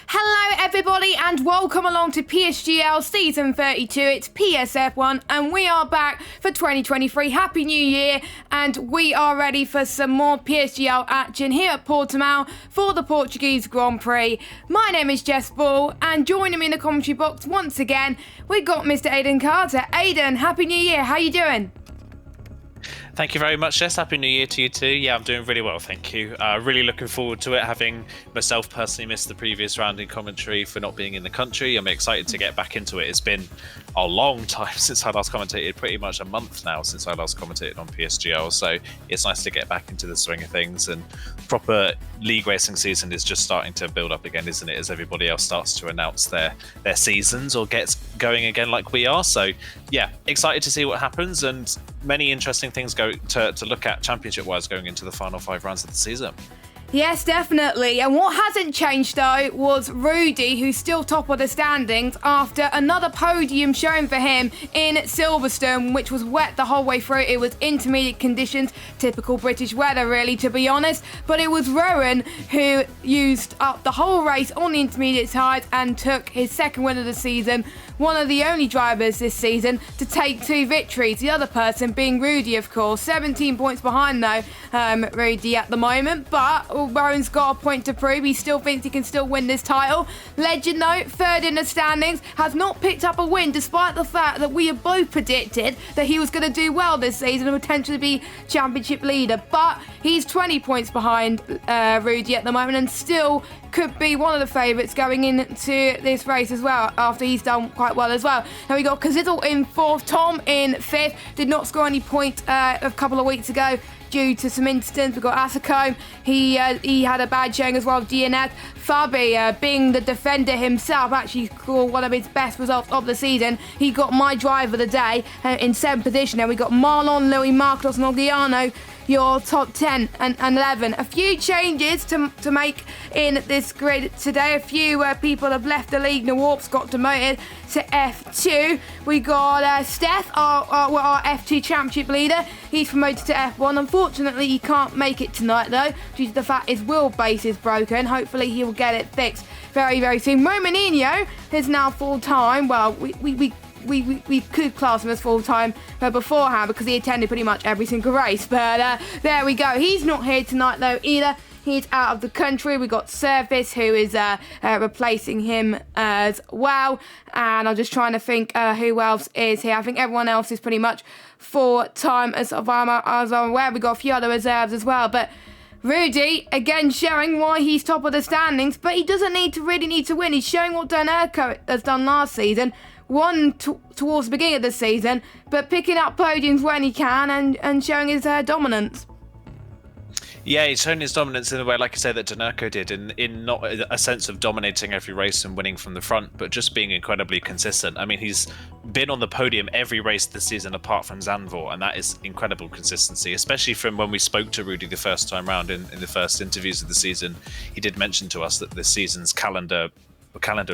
Hello everybody and welcome along to PSGL Season 32, it's PSF1 and we are back for 2023. Happy New Year, and we are ready for some more PSGL action here at Portimao for the Portuguese Grand Prix. My name is Jess Ball and joining me in the commentary box once again, we've got Mr. Aidan Carter. Aidan, Happy New Year, how you doing? Thank you very much, Jess. Happy New Year to you too. Yeah, I'm doing really well, thank you. Really looking forward to it, having myself personally missed the previous round in commentary for not being in the country. I'm excited to get back into it. It's been a long time since I last commentated, pretty much a month now since I last commentated on PSGL, so it's nice to get back into the swing of things, and proper league racing season is just starting to build up again, isn't it, as everybody else starts to announce their seasons or gets going again like we are. So yeah, excited to see what happens, and many interesting things to look at championship-wise going into the final 5 rounds of the season. Yes, definitely. And what hasn't changed, though, was Rudy, who's still top of the standings after another podium shown for him in Silverstone, which was wet the whole way through. It was intermediate conditions, typical British weather, really, to be honest. But it was Rowan who used up the whole race on the intermediate side and took his second win of the season. One of the only drivers this season to take 2 victories. The other person being Rudy, of course. 17 points behind, though, Rudy at the moment. But Rowan's got a point to prove. He still thinks he can still win this title. Legend, though, third in the standings, has not picked up a win, despite the fact that we have both predicted that he was going to do well this season and potentially be championship leader. But he's 20 points behind Rudy at the moment, and still could be one of the favourites going into this race as well, after he's done quite well as well. Now we got Kazizel in 4th, Tom in 5th, did not score any point a couple of weeks ago due to some incidents. We've got Facecam, he had a bad showing as well. DNF. Fabi, being the defender himself, actually scored one of his best results of the season. He got my drive of the day in 7th position. And we got Marlon, Louis, Marcos, Nogiano, your top 10 and 11. A few changes to make in this grid today. A few people have left the league. Nawarp's got demoted to F2. We got Steph, our F2 championship leader. He's promoted to F1. Unfortunately, he can't make it tonight, though, due to the fact his wheelbase is broken. Hopefully, he will get it fixed very, very soon. Romaninho is now full-time. Well, we could class him as full-time beforehand because he attended pretty much every single race. But there we go. He's not here tonight, though, either. He's out of the country. We got Service, who is replacing him as well. And I'm just trying to think who else is here. I think everyone else is pretty much full-time as I'm aware. We got a few other reserves as well. But Rudy, again, showing why he's top of the standings. But he doesn't really need to win. He's showing what Erko has done last season. Won towards the beginning of the season, but picking up podiums when he can and showing his dominance. Yeah, he's shown his dominance in a way, like I said, that Erko did, in not a sense of dominating every race and winning from the front, but just being incredibly consistent. I mean, he's been on the podium every race this season apart from Zandvoort, and that is incredible consistency, especially from when we spoke to Rudy the first time round in the first interviews of the season. He did mention to us that this season's calendar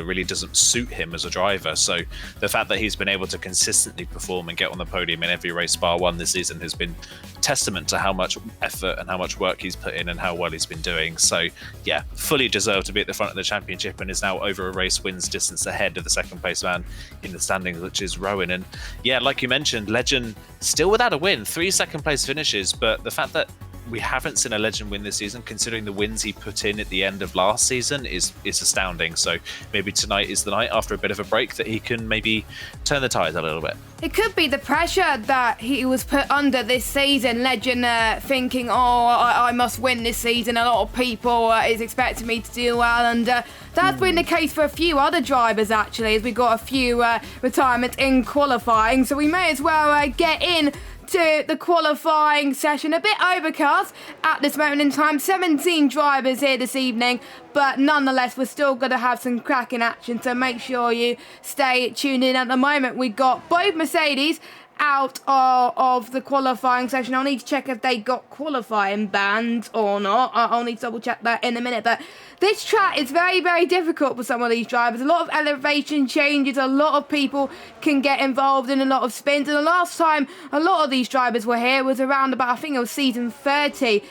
really doesn't suit him as a driver, so the fact that he's been able to consistently perform and get on the podium in every race bar one this season has been testament to how much effort and how much work he's put in and how well he's been doing. So yeah, fully deserved to be at the front of the championship, and is now over a race wins distance ahead of the second place man in the standings, which is Rowan. And yeah, like you mentioned, Legend still without a win, 3 second place finishes, but the fact that we haven't seen a Legend win this season, considering the wins he put in at the end of last season, is astounding. So maybe tonight is the night, after a bit of a break, that he can maybe turn the tide a little bit. It could be the pressure that he was put under this season. Legend thinking, I must win this season. A lot of people is expecting me to do well, and that's been the case for a few other drivers, actually, as we got a few retirements in qualifying. So we may as well get in to the qualifying session. A bit overcast at this moment in time. 17 drivers here this evening, but nonetheless, we're still going to have some cracking action, so make sure you stay tuned in. At the moment, we got both Mercedes out of the qualifying session. I'll need to check if they got qualifying bans or not. I'll need to double check that in a minute. But this track is very, very difficult for some of these drivers. A lot of elevation changes. A lot of people can get involved in a lot of spins. And the last time a lot of these drivers were here was around about, I think it was season 30.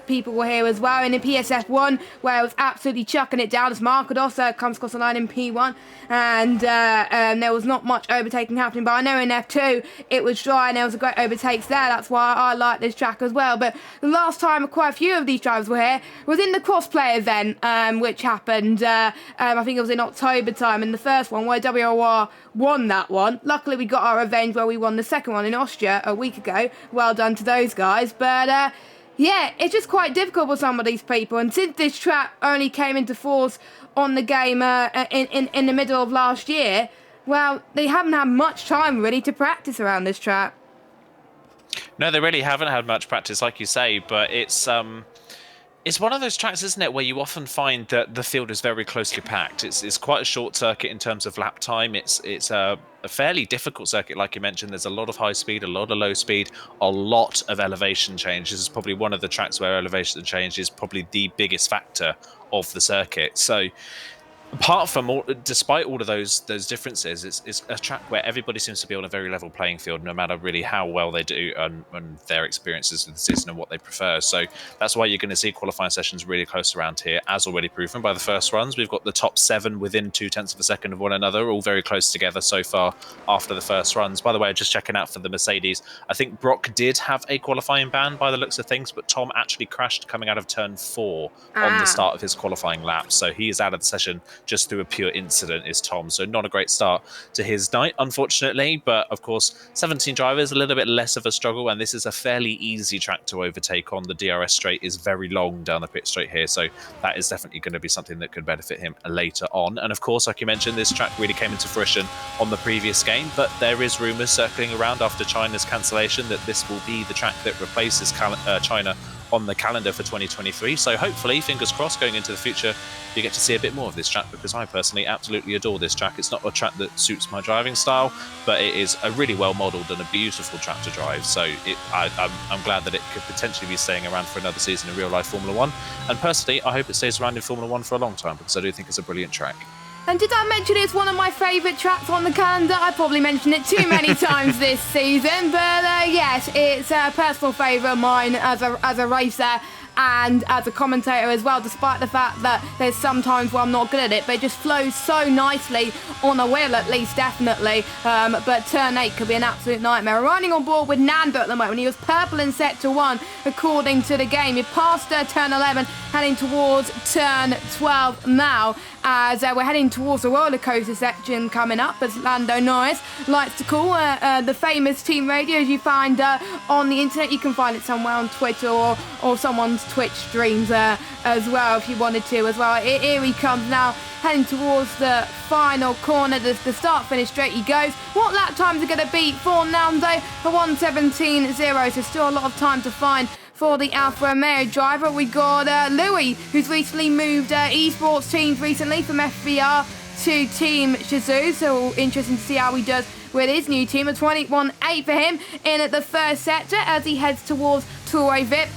People were here as well. And in PSF1, where it was absolutely chucking it down as Marcados comes across the line in P1. And there was not much overtaking happening. But I know in F2, it was dry and there was a great overtakes there. That's why I like this track as well. But the last time quite a few of these drivers were here was in the crossplay event, which happened, I think it was in October time, in the first one where WRR won that one. Luckily, we got our revenge where we won the second one in Austria a week ago. Well done to those guys. But yeah, it's just quite difficult for some of these people. And since this track only came into force on the game in the middle of last year, well, they haven't had much time really to practice around this track. No, they really haven't had much practice, like you say, but it's one of those tracks, isn't it, where you often find that the field is very closely packed. It's quite a short circuit in terms of lap time. It's a fairly difficult circuit, like you mentioned. There's a lot of high speed, a lot of low speed, a lot of elevation change. This is probably one of the tracks where elevation change is probably the biggest factor of the circuit. So despite all of those differences, it's a track where everybody seems to be on a very level playing field, no matter really how well they do and their experiences with the season and what they prefer. So that's why you're going to see qualifying sessions really close around here, as already proven by the first runs. We've got the top 7 within 0.2 of a second of one another, all very close together so far after the first runs. By the way, just checking out for the Mercedes, I think Brock did have a qualifying ban by the looks of things, but Tom actually crashed coming out of turn 4 on the start of his qualifying lap. So he is out of the session just through a pure incident, is Tom. So not a great start to his night, unfortunately. But of course, 17 drivers, a little bit less of a struggle, and this is a fairly easy track to overtake on. The DRS straight is very long down the pit straight here, so that is definitely going to be something that could benefit him later on. And of course, like you mentioned, this track really came into fruition on the previous game, but there is rumours circling around after China's cancellation that this will be the track that replaces China on the calendar for 2023. So hopefully, fingers crossed, going into the future, you get to see a bit more of this track, because I personally absolutely adore this track. It's not a track that suits my driving style, but it is a really well modelled and a beautiful track to drive. So I'm glad that it could potentially be staying around for another season in real life Formula 1. And personally, I hope it stays around in Formula 1 for a long time, because I do think it's a brilliant track. And did I mention it's one of my favourite tracks on the calendar? I probably mentioned it too many times this season, but yes, it's a personal favourite of mine as a racer and as a commentator as well, despite the fact that there's some times where I'm not good at it, but it just flows so nicely on a wheel, at least, definitely. But turn 8 could be an absolute nightmare. We're running on board with Nando at the moment. He was purple in sector 1, according to the game. He passed turn 11, heading towards turn 12 now, as we're heading towards the roller coaster section coming up, as Lando Norris likes to call the famous team radio, as you find on the internet. You can find it somewhere on Twitter or someone's Twitch streams as well, if you wanted to as well. Here he comes now, heading towards the final corner. The start-finish straight he goes. What lap times are going to be for Nando? A 1:17.0, so still a lot of time to find for the Alfa Romeo driver. We got Louis, who's recently moved esports teams recently from FBR to Team Shazoo, so interesting to see how he does with his new team. A 21.8 for him in at the first sector as he heads towards Tour VIP,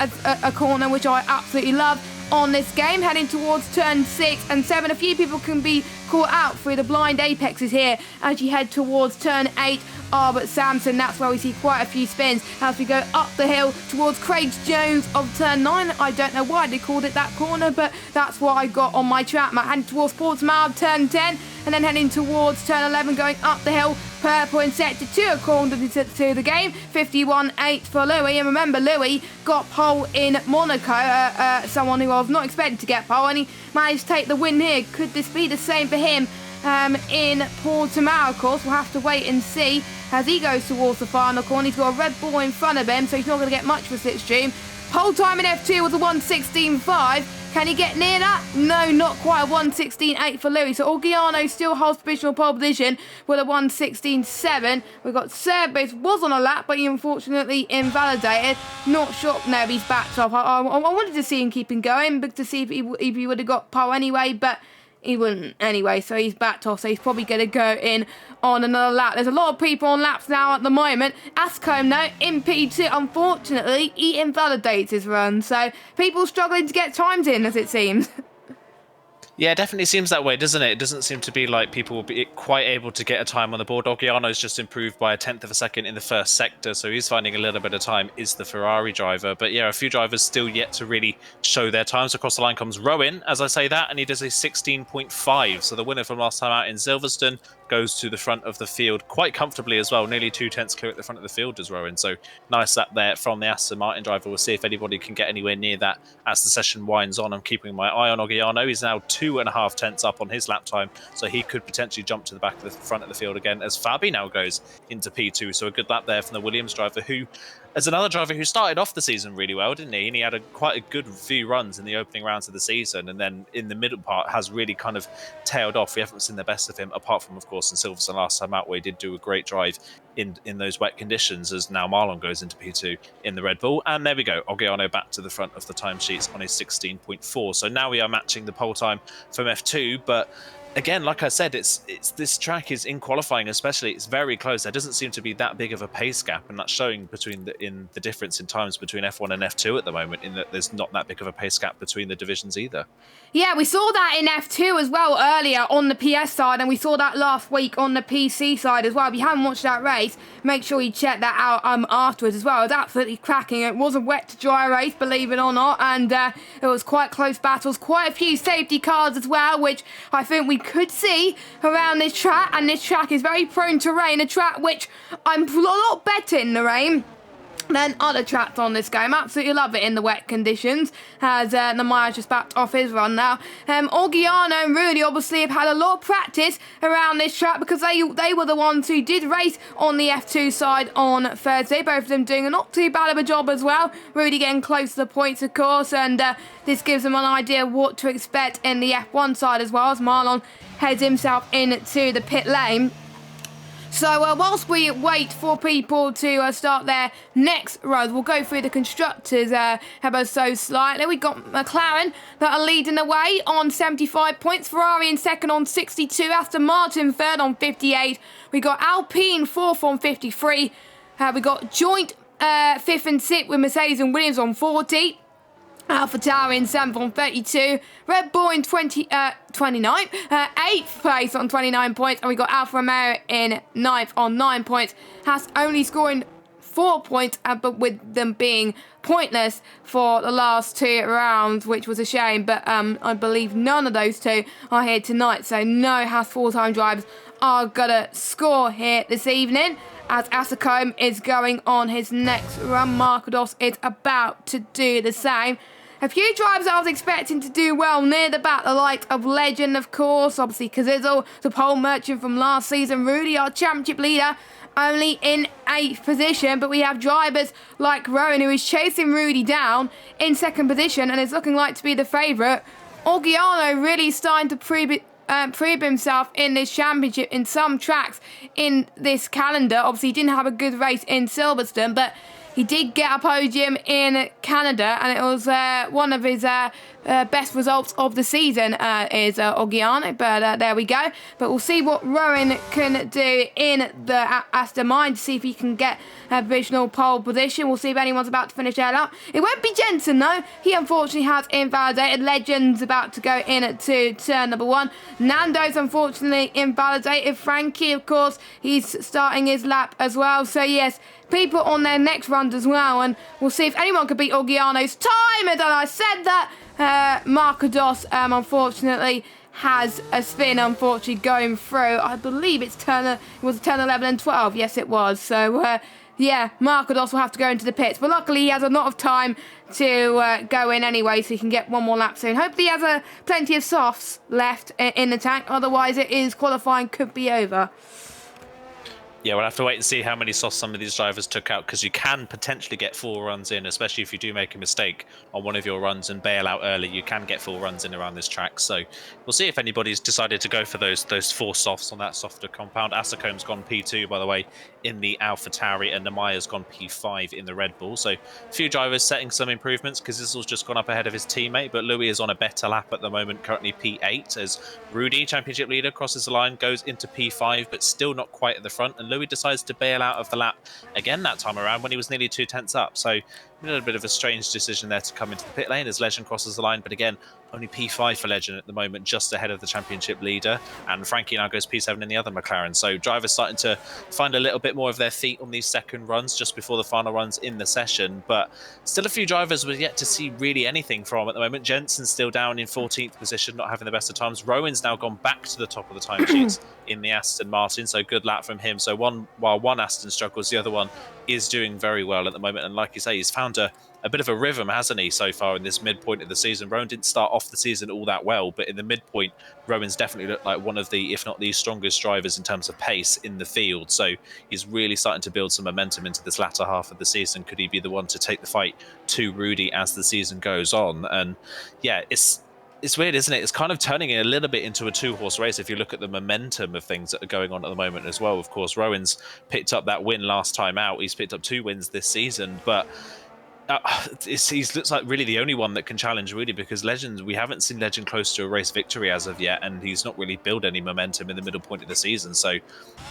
a corner which I absolutely love on this game, heading towards turn 6 and 7. A few people can be caught out through the blind apexes here as you head towards turn 8. But Samson, that's where we see quite a few spins as we go up the hill towards Craig Jones of turn 9. I don't know why they called it that corner, but that's what I got on my track map. Heading towards Portsmouth, turn 10, and then heading towards turn 11, going up the hill. Purple in sector 2, according to the game. 51.8 for Louis. And remember, Louis got pole in Monaco, someone who I was not expected to get pole, and he managed to take the win here. Could this be the same for him in Portimao? Of course, we'll have to wait and see as he goes towards the final corner. He's got a Red Bull in front of him, so he's not going to get much for slipstream. Pole time in F2 was a 1:16.5. Can he get near that? No, not quite. A 1:16.8 for Louis. So Orgiano still holds provisional pole position with a 1:16.7. We've got Cerbis was on a lap, but he unfortunately invalidated. Not sure. No, he's backed off. I wanted to see him keeping going, but to see if he would have got pole anyway, but he wouldn't anyway, so he's backed off, so he's probably going to go in on another lap. There's a lot of people on laps now at the moment. Ascombe, though, in P2, unfortunately, he invalidates his run, so people struggling to get times in, as it seems. Yeah, it definitely seems that way, doesn't it? It doesn't seem to be like people will be quite able to get a time on the board. Oggiano's just improved by 1/10 of a second in the first sector, so he's finding a little bit of time, is the Ferrari driver. But yeah, a few drivers still yet to really show their times. Across the line comes Rowan, as I say that, and he does a 16.5. So the winner from last time out in Silverstone goes to the front of the field quite comfortably as well. Nearly 2/10 clear at the front of the field does Rowan. So nice lap there from the Aston Martin driver. We'll see if anybody can get anywhere near that as the session winds on. I'm keeping my eye on Oggiano. He's now 2.5 up on his lap time, so he could potentially jump to the back of the front of the field again as Fabi now goes into P2. So a good lap there from the Williams driver, who as another driver who started off the season really well, didn't he? And he had quite a good few runs in the opening rounds of the season, and then in the middle part has really kind of tailed off. We haven't seen the best of him, apart from, of course, in Silverstone last time out, where he did do a great drive in those wet conditions, as now Marlon goes into P2 in the Red Bull. And there we go, Oggiano back to the front of the timesheets on his 16.4. So now we are matching the pole time from F2, but again, like I said, it's this track is in qualifying, especially. It's very close. There doesn't seem to be that big of a pace gap, and that's showing in the difference in times between F1 and F2 at the moment. In that there's not that big of a pace gap between the divisions either. Yeah, we saw that in F2 as well earlier on the PS side, and we saw that last week on the PC side as well. If you haven't watched that race, make sure you check that out afterwards as well. It was absolutely cracking. It was a wet to dry race, believe it or not, and it was quite close battles. Quite a few safety cars as well, which I think we could see around this track, and this track is very prone to rain, a track which I'm a lot better in the rain than other tracks on this game. Absolutely love it in the wet conditions, as Namaya's just backed off his run now. Oggiano and Rudy obviously have had a lot of practice around this track, because they were the ones who did race on the F2 side on Thursday, both of them doing a not too bad of a job as well. Rudy getting close to the points, of course, and this gives them an idea of what to expect in the F1 side as well, as Marlon heads himself into the pit lane. So whilst we wait for people to start their next runs, we'll go through the constructors ever so slightly. We've got McLaren that are leading the way on 75 points. Ferrari in second on 62. Aston Martin third on 58. We got Alpine fourth on 53. We got joint fifth and sixth with Mercedes and Williams on 40. AlphaTauri in 7th on 32, Red Bull in 29th, 8th place on 29 points, and we got Alfa Romeo in 9th on 9 points. Haas only scoring 4 points, but with them being pointless for the last 2 rounds, which was a shame, but I believe none of those two are here tonight, so no Haas full-time drivers are gonna score here this evening, as Ascombe is going on his next run. Markados is about to do the same. A few drivers I was expecting to do well near the back, the like of Legend, of course, obviously Kazizel, the pole merchant from last season, Rudy, our championship leader, only in 8th position, but we have drivers like Rowan, who is chasing Rudy down in 2nd position and is looking like to be the favourite. Oggiano really starting to prove himself in this championship in some tracks in this calendar. Obviously, he didn't have a good race in Silverstone, but he did get a podium in Canada, and it was one of his best results of the season is Oggiano, but there we go. But we'll see what Rowan can do in the Aston Martin to see if he can get a provisional pole position. We'll see if anyone's about to finish that up. It won't be Jensen, though. He unfortunately has invalidated. Legend's about to go in to turn number 1. Nando's unfortunately invalidated. Frankie, of course, he's starting his lap as well. So, yes, people on their next runs as well, and we'll see if anyone could beat Oggiano's time. And I said that Markados unfortunately has a spin, unfortunately, going through. I believe it was turn 11 and 12. Yes, it was. So yeah, Markados will have to go into the pits, but luckily he has a lot of time to go in anyway, so he can get one more lap soon. Hopefully he has plenty of softs left in the tank, otherwise qualifying could be over. Yeah, we'll have to wait and see how many softs some of these drivers took out, because you can potentially get 4 runs in, especially if you do make a mistake on one of your runs and bail out early. You can get 4 runs in around this track. So we'll see if anybody's decided to go for those 4 softs on that softer compound. Asicom's gone P2, by the way, in the AlphaTauri, and Namaya's gone P5 in the Red Bull. So a few drivers setting some improvements, because Zizzle's just gone up ahead of his teammate, but Louis is on a better lap at the moment, currently P8, as Rudy, championship leader, crosses the line, goes into P5, but still not quite at the front, and Louis decides to bail out of the lap again that time around when he was nearly 2 tenths up. So a little bit of a strange decision there to come into the pit lane as Legend crosses the line, but again, only P5 for Legend at the moment, just ahead of the championship leader, and Frankie now goes P7 in the other McLaren. So drivers starting to find a little bit more of their feet on these second runs just before the final runs in the session, but still a few drivers we're yet to see really anything from at the moment. Jensen's still down in 14th position, not having the best of times. Rowan's now gone back to the top of the timesheets in the Aston Martin, so good lap from him. So while one Aston struggles, the other one is doing very well at the moment, and like you say, he's found a bit of a rhythm, hasn't he, so far in this midpoint of the season. Rowan didn't start off the season all that well, but in the midpoint, Rowan's definitely looked like one of the, if not the strongest drivers in terms of pace in the field. So he's really starting to build some momentum into this latter half of the season. Could he be the one to take the fight to Rudy as the season goes on? And yeah, it's weird, isn't it? It's kind of turning it a little bit into a 2-horse race if you look at the momentum of things that are going on at the moment as well. Of course, Rowan's picked up that win last time out. He's picked up 2 wins this season, but he looks like really the only one that can challenge Rudy, because Legend, we haven't seen Legend close to a race victory as of yet, and he's not really built any momentum in the middle point of the season. So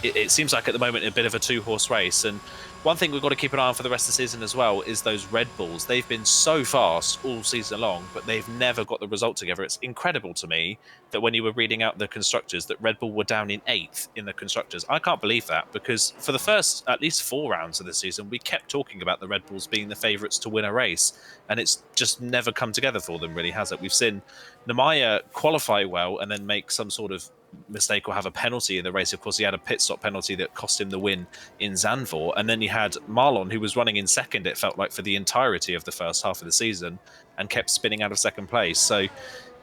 it seems like at the moment a bit of a 2-horse race. And one thing we've got to keep an eye on for the rest of the season as well is those Red Bulls. They've been so fast all season long, but they've never got the result together. It's incredible to me that when you were reading out the constructors, that Red Bull were down in 8th in the constructors. I can't believe that, because for the first at least 4 rounds of the season, we kept talking about the Red Bulls being the favourites to win a race, and it's just never come together for them, really, has it? We've seen Namaya qualify well and then make some sort of mistake or have a penalty in the race. Of course, he had a pit stop penalty that cost him the win in Zandvoort, and then you had Marlon, who was running in second, it felt like, for the entirety of the first half of the season, and kept spinning out of second place. So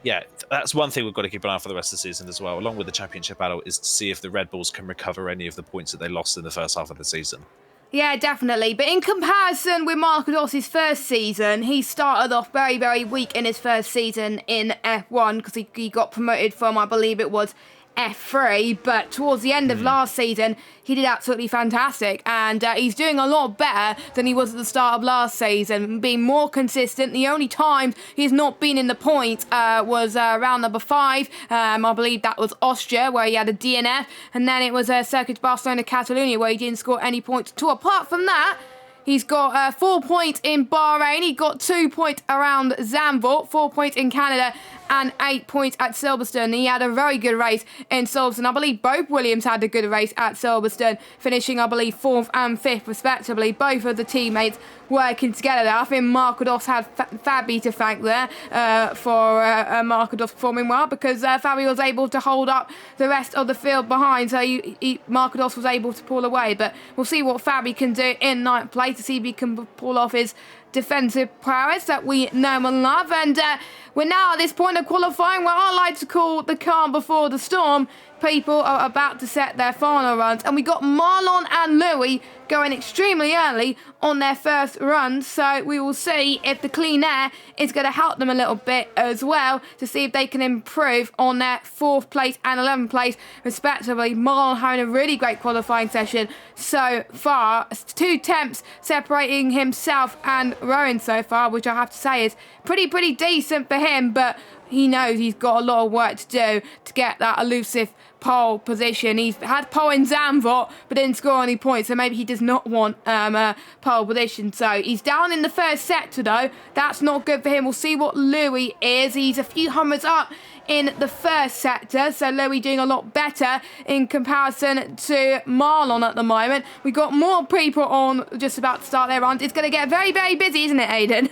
yeah, that's one thing we've got to keep an eye on for the rest of the season as well, along with the championship battle, is to see if the Red Bulls can recover any of the points that they lost in the first half of the season. Yeah, definitely. But in comparison with Marcos' first season, he started off very, very weak in his first season in F1, because he got promoted from, I believe it was F3, but towards the end of last season, he did absolutely fantastic, and he's doing a lot better than he was at the start of last season, being more consistent. The only time he's not been in the points was round number 5. I believe that was Austria, where he had a DNF, and then it was Circuit Barcelona Catalonia, where he didn't score any points at all. Apart from that, he's got 4 points in Bahrain. He got 2 points around Zandvoort, 4 points in Canada, and 8 points at Silverstone. He had a very good race in Silverstone. I believe both Williams had a good race at Silverstone, finishing, I believe, 4th and 5th, respectively. Both of the teammates working together there. I think Marcos had Fabi to thank there for Marcos performing well, because Fabi was able to hold up the rest of the field behind, so Marcos was able to pull away. But we'll see what Fabi can do in 9th place, to see if he can pull off his defensive prowess that we know and love. And we're now at this point of qualifying, where I like to call the calm before the storm. People are about to set their final runs, and we got Marlon and Louis going extremely early on their first runs, so we will see if the clean air is going to help them a little bit as well, to see if they can improve on their 4th place and 11th place respectively. Marlon having a really great qualifying session so far, 2 tenths separating himself and Rowan so far, which I have to say is pretty decent for him, but he knows he's got a lot of work to do to get that elusive pole position. He's had pole in Zandvoort, but didn't score any points, so maybe he does not want a pole position. So he's down in the first sector, though. That's not good for him. We'll see what Louis is. He's a few hundreds up in the first sector, so Louis doing a lot better in comparison to Marlon at the moment. We got more people on just about to start their runs. It's going to get very, very busy, isn't it, Aidan?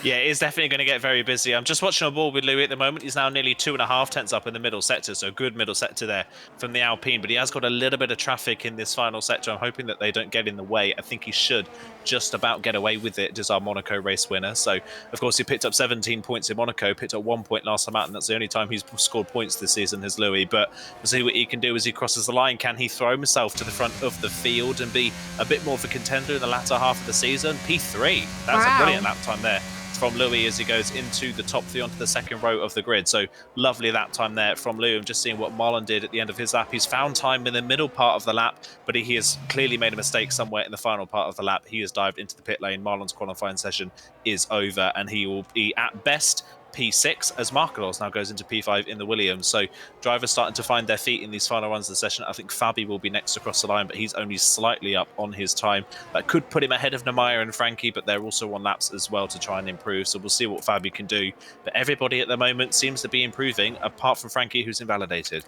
Yeah, it is definitely going to get very busy. I'm just watching a ball with Louis at the moment. He's now nearly 2.5 tenths up in the middle sector, so good middle sector there from the Alpine. But he has got a little bit of traffic in this final sector. I'm hoping that they don't get in the way. I think he should just about get away with it as our Monaco race winner. So, of course, he picked up 17 points in Monaco, picked up 1 point last time out, and that's the only time he's scored points this season, has Louis. But we'll see what he can do as he crosses the line. Can he throw himself to the front of the field and be a bit more of a contender in the latter half of the season? P3. That's a brilliant lap time there from Louis as he goes into the top 3 onto the second row of the grid. So lovely lap time there from Louis. I'm just seeing what Marlon did at the end of his lap. He's found time in the middle part of the lap, but he has clearly made a mistake somewhere in the final part of the lap. He has dived into the pit lane. Marlon's qualifying session is over, and he will be at best P6 as Marquez now goes into P5 in the Williams. So drivers starting to find their feet in these final runs of the session. I think Fabi will be next across the line, but he's only slightly up on his time. That could put him ahead of Namaya and Frankie, but they're also on laps as well to try and improve. So we'll see what Fabi can do. But everybody at the moment seems to be improving, apart from Frankie, who's invalidated.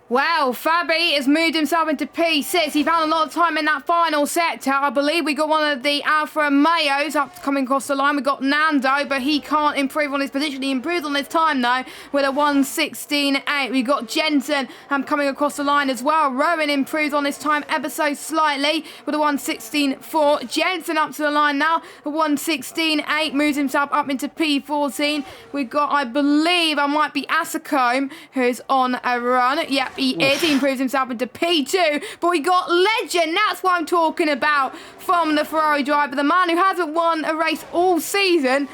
Well, Fabi has moved himself into P6. He found a lot of time in that final sector. I believe we got one of the Alfa Romeos up coming across the line. We got Nando, but he can't improve on his position. He improved on his time, though, with a 1:16.8. We got Jensen coming across the line as well. Rowan improved on his time ever so slightly with a 1:16.4. Jensen up to the line now, a 1:16.8. Moves himself up into P14. We got, I believe, I might be Asacombe, who's on a run. Yep. He is. He improves himself into P2. But we got Legend. That's what I'm talking about from the Ferrari driver. The man who hasn't won a race all season.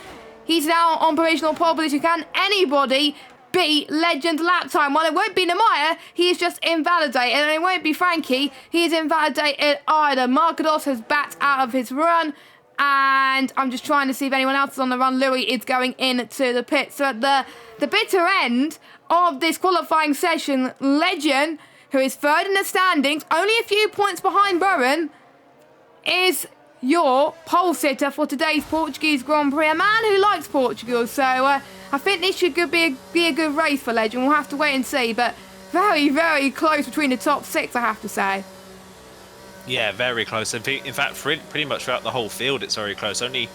He's now on provisional pole position. Can anybody beat Legend's lap time? Well, it won't be Namaya. He is just invalidated. And it won't be Frankie. He is invalidated either. Marquez has backed out of his run. And I'm just trying to see if anyone else is on the run. Louis is going into the pit. So at the bitter end of this qualifying session, Legend, who is third in the standings, only a few points behind Rowan, is your pole sitter for today's Portuguese Grand Prix. A man who likes Portugal. So I think this should be a good race for Legend. We'll have to wait and see. But very, very close between the top 6, I have to say. Yeah, very close. In fact, pretty much throughout the whole field, it's very close. Only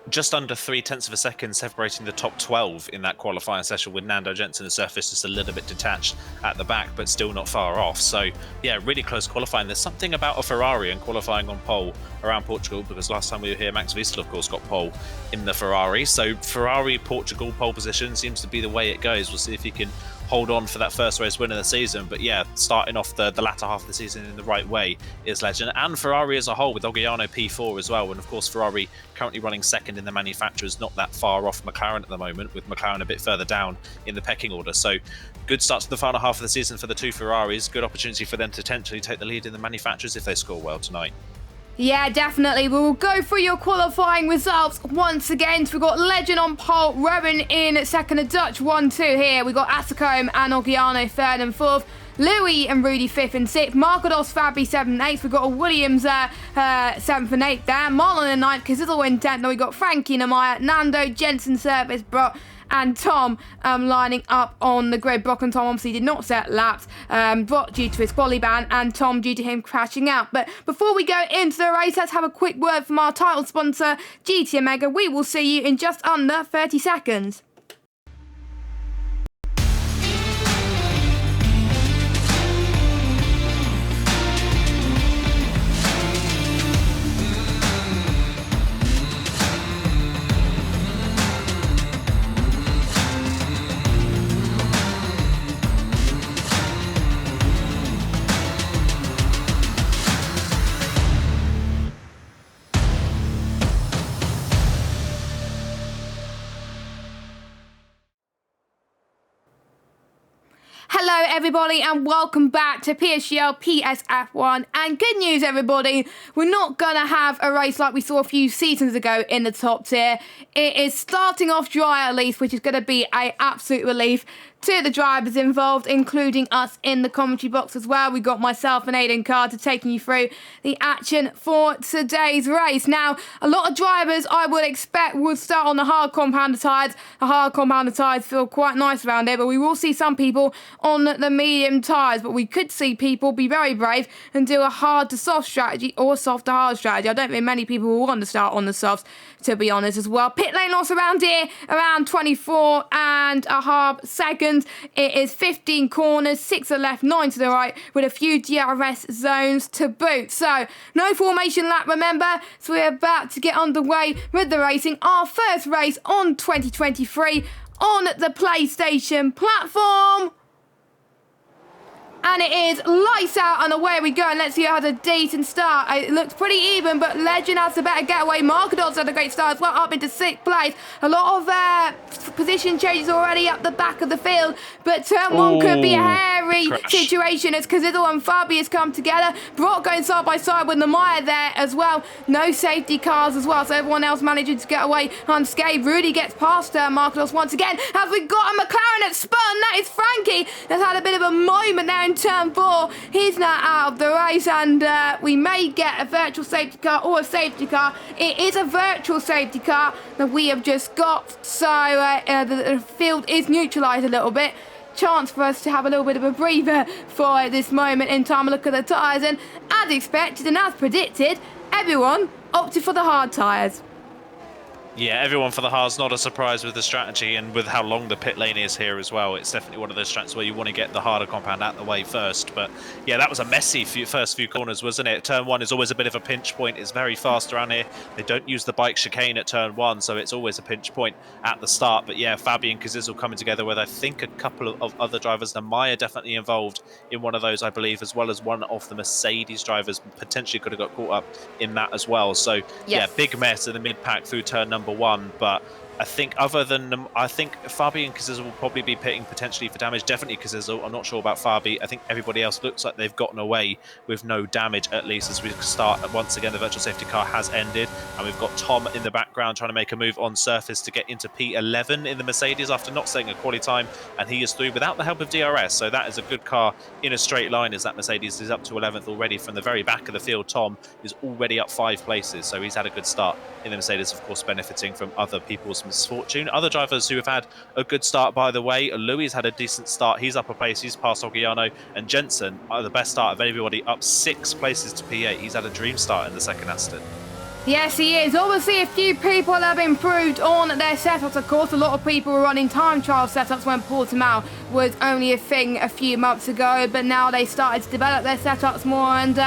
just under 0.3 of a second separating the top 12 in that qualifying session, with Nando Jensen the surface just a little bit detached at the back, but still not far off. So yeah, really close qualifying. There's something about a Ferrari and qualifying on pole around Portugal, because last time we were here, Max Wiesel, of course, got pole in the Ferrari. So Ferrari, Portugal pole position seems to be the way it goes. We'll see if he can hold on for that first race win of the season. But yeah, starting off the latter half of the season in the right way is Legend. And Ferrari as a whole, with Oggiano P4 as well. And of course, Ferrari currently running second in the manufacturers, not that far off McLaren at the moment, with McLaren a bit further down in the pecking order. So good start to the final half of the season for the two Ferraris. Good opportunity for them to potentially take the lead in the manufacturers if they score well tonight. Yeah, definitely. We will go through your qualifying results once again. So we've got Legend on pole, Rowan in second, a Dutch 1-2 here. We've got Asacombe and Oggiano third and fourth. Louis and Rudy 5th and 6th. Marquez, Fabi 7th and 8th. We've got a Williams 7th and 8th there. Marlon in 9th, Cazidlo in 10th. Then we've got Frankie, Namaya, Nando, Jensen, Service, Brock and Tom lining up on the grid. Brock and Tom obviously did not set laps. Brock due to his quali ban and Tom due to him crashing out. But before we go into the race, let's have a quick word from our title sponsor, GT Omega. We will see you in just under 30 seconds. Hello everybody and welcome back to PSGL PSF1, and good news everybody, we're not going to have a race like we saw a few seasons ago in the top tier. It is starting off dry at least, which is going to be an absolute relief. to the drivers involved, including us in the commentary box as well. We got myself and Aidan Carter taking you through the action for today's race. Now, a lot of drivers I would expect would start on the hard compounder tyres. The hard compounder tyres feel quite nice around here, but we will see some people on the medium tyres. But we could see people be very brave and do a hard to soft strategy or soft to hard strategy. I don't think many people will want to start on the softs, to be honest, as well. Pit lane loss around here, around 24.5 seconds. It is 15 corners, 6 to the left, 9 to the right, with a few DRS zones to boot. So, no formation lap, remember. So we're about to get underway with the racing. Our first race on 2023 on the PlayStation platform. And it is lights out and away we go. And let's see who has a decent start. It looks pretty even, but Legend has the better getaway. Markador's had a great start as well, up into 6th place. A lot of position changes already up the back of the field, but turn 1 could be a hairy situation as Cazidle and Fabius come together. Brock going side by side with Namaya there as well. No safety cars as well, so everyone else managing to get away unscathed. Rudy gets past Markados once again. Have we got a McLaren at spun? That is Frankie. That's had a bit of a moment there in turn 4. He's now out of the race, and we may get a virtual safety car or a safety car. It is a virtual safety car that we have just got, so the field is neutralised a little bit. Chance for us to have a little bit of a breather for this moment in time. Look at the tyres, and as expected and as predicted, everyone opted for the hard tyres. Yeah, everyone for the hard's not a surprise with the strategy, and with how long the pit lane is here as well. It's definitely one of those strategies where you want to get the harder compound out the way first. But yeah, that was a messy first few corners, wasn't it? Turn 1 is always a bit of a pinch point. It's very fast around here. They don't use the bike chicane at turn 1, so it's always a pinch point at the start. But yeah, Fabi and Kazizel coming together with, I think, a couple of other drivers. Namaya definitely involved in one of those, I believe, as well as one of the Mercedes drivers potentially could have got caught up in that as well. So yes. Yeah, big mess in the mid-pack through turn number 1, but I think other than Fabi and Kazizel will probably be pitting potentially for damage. Definitely Kazizel. I'm not sure about Fabi. I think everybody else looks like they've gotten away with no damage, at least as we start. Once again, the virtual safety car has ended, and we've got Tom in the background trying to make a move on surface to get into P11 in the Mercedes after not setting a quality time, and he is through without the help of DRS. So that is a good car in a straight line, as that Mercedes is up to 11th already from the very back of the field. Tom is already up 5 places, so he's had a good start in the Mercedes, of course, benefiting from other people's misfortune. Other drivers who have had a good start, by the way, Louis had a decent start. He's up a place. He's past Ogiano, and Jensen, the best start of everybody, up 6 places to P8. He's had a dream start in the second Aston. Yes, he is. Obviously, a few people have improved on their setups. Of course, a lot of people were running time trial setups when Portimao was only a thing a few months ago, but now they started to develop their setups more, and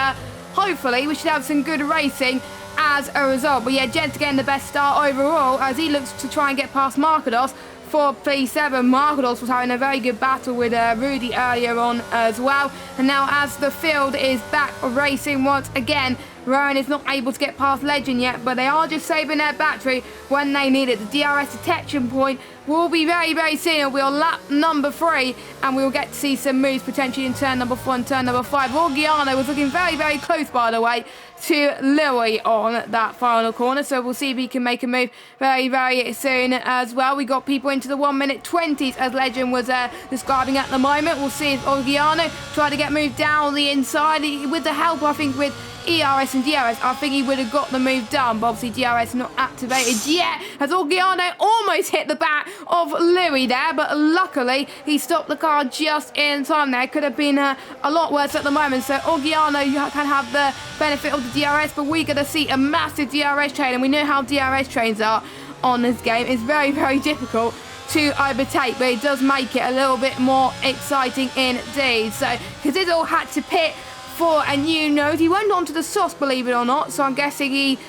hopefully we should have some good racing as a result. But yeah, Jed's getting the best start overall as he looks to try and get past Markados for P7. Markados was having a very good battle with Rudy earlier on as well. And now as the field is back racing once again, Rowan is not able to get past Legend yet, but they are just saving their battery when they need it. The DRS detection point will be very, very soon. We'll lap number 3, and we'll get to see some moves potentially in turn number 4 and turn number 5. Orgiano was looking very, very close, by the way, to Louis on that final corner, so we'll see if he can make a move very, very soon as well. We got people into the 1:20 as Legend was describing at the moment. We'll see if Orgiano try to get moved down the inside with the help, I think, with ERS and DRS. I think he would have got the move done, but obviously DRS not activated yet, as Orgiano almost hit the back of Louis there, but luckily he stopped the car just in time there. Could have been a lot worse at the moment, so Orgiano can have the benefit of the DRS, but we're going to see a massive DRS train, and we know how DRS trains are on this game. It's very, very difficult to overtake, but it does make it a little bit more exciting indeed. So Cazidle had to pit for a new node. He went on to the sauce, believe it or not, so I'm guessing he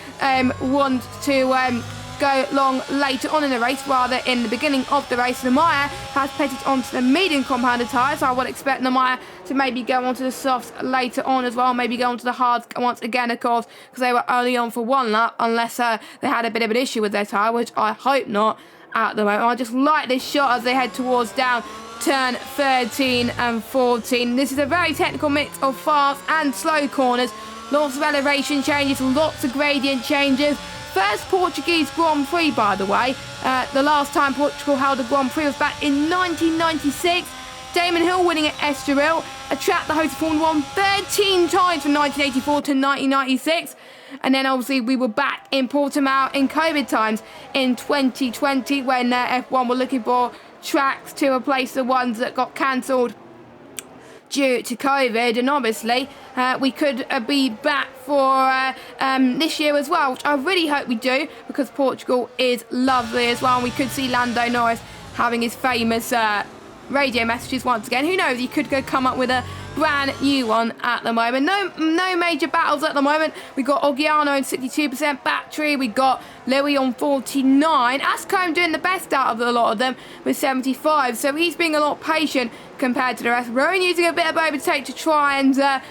wants to go long later on in the race rather in the beginning of the race. Namaya has pitted onto the medium compounded tyres, so I would expect Namaya to maybe go onto the softs later on as well, maybe go onto the hards once again, of course, because they were only on for 1 lap, unless they had a bit of an issue with their tyre, which I hope not at the moment. I just like this shot as they head towards down turn 13 and 14. This is a very technical mix of fast and slow corners. Lots of elevation changes, lots of gradient changes. first Portuguese Grand Prix, by the way. The last time Portugal held a Grand Prix was back in 1996. Damon Hill winning at Estoril, a track that hosted Formula 1 13 times from 1984 to 1996. And then obviously we were back in Portimao in COVID times in 2020 when F1 were looking for tracks to replace the ones that got cancelled due to COVID. And obviously we could be back for this year as well, which I really hope we do, because Portugal is lovely as well. And we could see Lando Norris having his famous radio messages once again. Who knows, he could come up with a brand new one at the moment. No major battles at the moment. We got Ogiano on 62% battery. We got Louis on 49. Ascombe doing the best out of a lot of them with 75. So he's being a lot patient compared to the rest. We're only using a bit of overtake to try and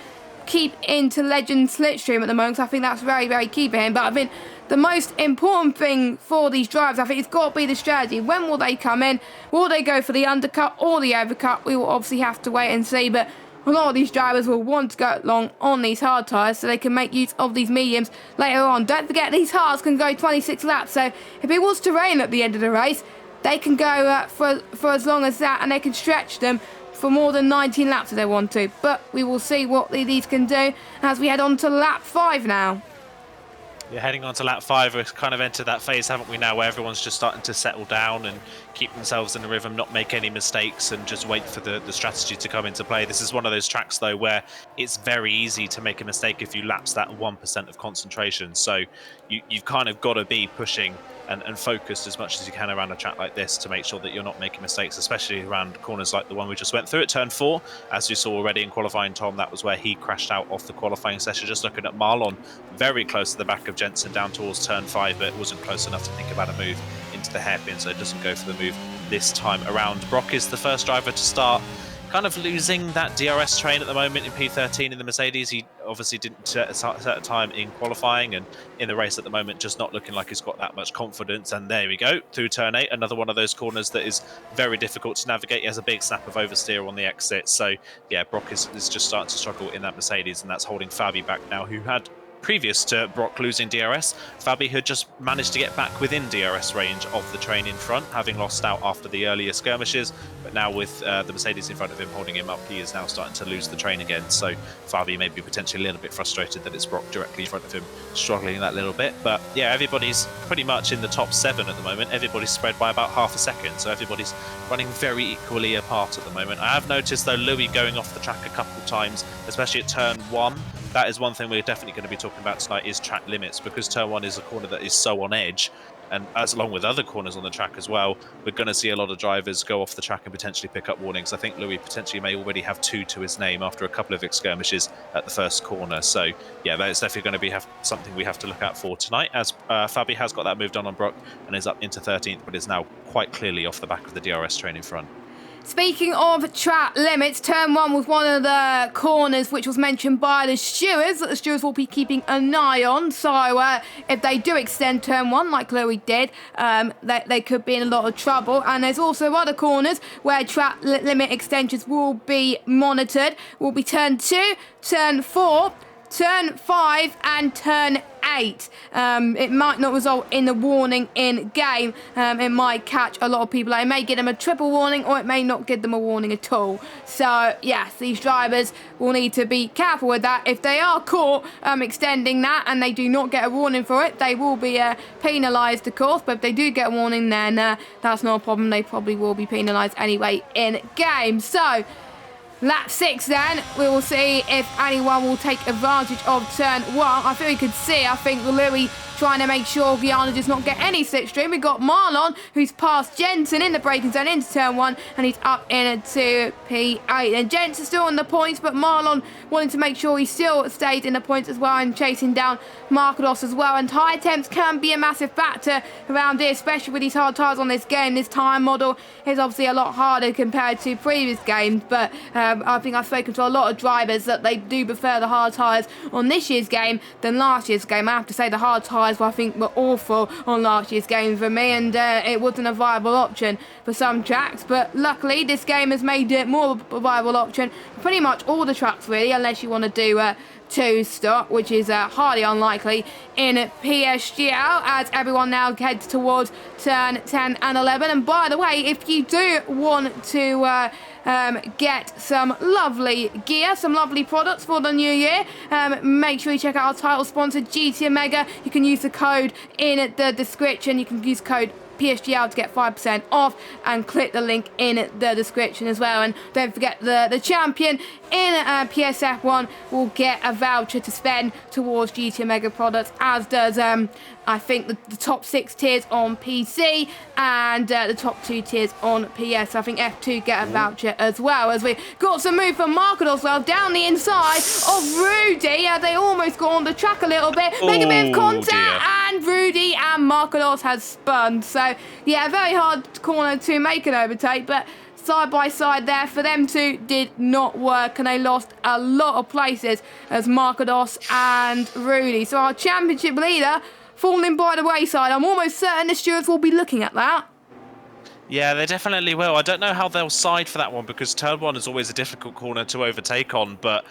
keep into Legend Slipstream at the moment. So I think that's very, very key for him. But I think the most important thing for these drivers, I think it's got to be the strategy. When will they come in? Will they go for the undercut or the overcut? We will obviously have to wait and see. But a lot of these drivers will want to go long on these hard tyres so they can make use of these mediums later on. Don't forget, these hards can go 26 laps. So if it was to rain at the end of the race, they can go for as long as that, and they can stretch them for more than 19 laps if they want to. But we will see what these can do as we head on to lap 5 now. Yeah, heading on to lap 5, we've kind of entered that phase, haven't we, now, where everyone's just starting to settle down and keep themselves in the rhythm, not make any mistakes, and just wait for the strategy to come into play. This is one of those tracks, though, where it's very easy to make a mistake if you lapse that 1% of concentration. So you've kind of got to be pushing and focused as much as you can around a track like this to make sure that you're not making mistakes, especially around corners like the one we just went through at turn 4. As you saw already in qualifying, Tom, that was where he crashed out off the qualifying session. Just looking at Marlon, very close to the back of Jensen down towards turn 5, but it wasn't close enough to think about a move into the hairpin, so it doesn't go for the move this time around. Brock is the first driver to start, kind of losing that DRS train at the moment in P13 in the Mercedes. He obviously didn't set a time in qualifying, and in the race at the moment just not looking like he's got that much confidence. And there we go, through turn 8, another one of those corners that is very difficult to navigate. He has a big snap of oversteer on the exit. So yeah, Brock is just starting to struggle in that Mercedes, and that's holding Fabi back now, who had, previous to Brock losing DRS, Fabi had just managed to get back within DRS range of the train in front, having lost out after the earlier skirmishes. But now with the Mercedes in front of him holding him up, he is now starting to lose the train again. So Fabi may be potentially a little bit frustrated that it's Brock directly in front of him, struggling that little bit. But yeah, everybody's pretty much in the top 7 at the moment. Everybody's spread by about half a second, so everybody's running very equally apart at the moment. I have noticed, though, Louis going off the track a couple of times, especially at turn 1. That is one thing we're definitely going to be talking about tonight, is track limits, because turn 1 is a corner that is so on edge, and as along with other corners on the track as well, we're going to see a lot of drivers go off the track and potentially pick up warnings. I think Louis potentially may already have 2 to his name after a couple of skirmishes at the first corner. So yeah, that is definitely going to be something we have to look out for tonight, as Fabi has got that move done on Brock and is up into 13th, but is now quite clearly off the back of the DRS train in front. Speaking of track limits, turn 1 was one of the corners which was mentioned by the stewards that the stewards will be keeping an eye on. So if they do extend turn 1 like Louis did, they could be in a lot of trouble. And there's also other corners where track limit extensions will be monitored. Will be turn 2, turn 4, turn 5 and turn 8. It might not result in a warning in game. It might catch a lot of people. It may give them a triple warning, or it may not give them a warning at all. So yes, these drivers will need to be careful with that. If they are caught extending that and they do not get a warning for it, they will be penalised, of course. But if they do get a warning, then that's not a problem. They probably will be penalised anyway in game. So lap 6 then, we will see if anyone will take advantage of turn 1. I think we could see, I think Louis trying to make sure Guyana does not get any slipstream. We've got Marlon, who's passed Jensen in the braking zone into turn 1, and he's up into P8. And Jensen's still on the points, but Marlon wanting to make sure he still stays in the points as well, and chasing down Markados as well. And high temps can be a massive factor around here, especially with these hard tyres on this game. This tyre model is obviously a lot harder compared to previous games, but I think I've spoken to a lot of drivers that they do prefer the hard tyres on this year's game than last year's game. I have to say the hard tyres, I think, were awful on last year's game for me, and it wasn't a viable option for some tracks. But luckily, this game has made it more of a viable option for pretty much all the tracks, really, unless you want to do 2 stop, which is highly unlikely in PSGL, as everyone now heads towards turn 10 and 11. And by the way, if you do want to get some lovely gear, some lovely products for the new year, make sure you check out our title sponsor, GT Omega. You can use the code in the description. You can use code PSGL to get 5% off, and click the link in the description as well. And don't forget, the champion in PSF1 will get a voucher to spend towards GT Omega products, as does I think the top 6 tiers on PC and the top 2 tiers on PS. I think F2 get a voucher as well, as we got some move from Marcos well down the inside of Rudy. They almost got on the track a little bit, make a bit of contact, and Rudy and Marcos has spun. So yeah, very hard corner to make an overtake, but side by side there for them two did not work, and they lost a lot of places as Marcos and Rudy. So our championship leader falling by the wayside. I'm almost certain the stewards will be looking at that. Yeah, they definitely will. I don't know how they'll side for that one, because turn 1 is always a difficult corner to overtake on, but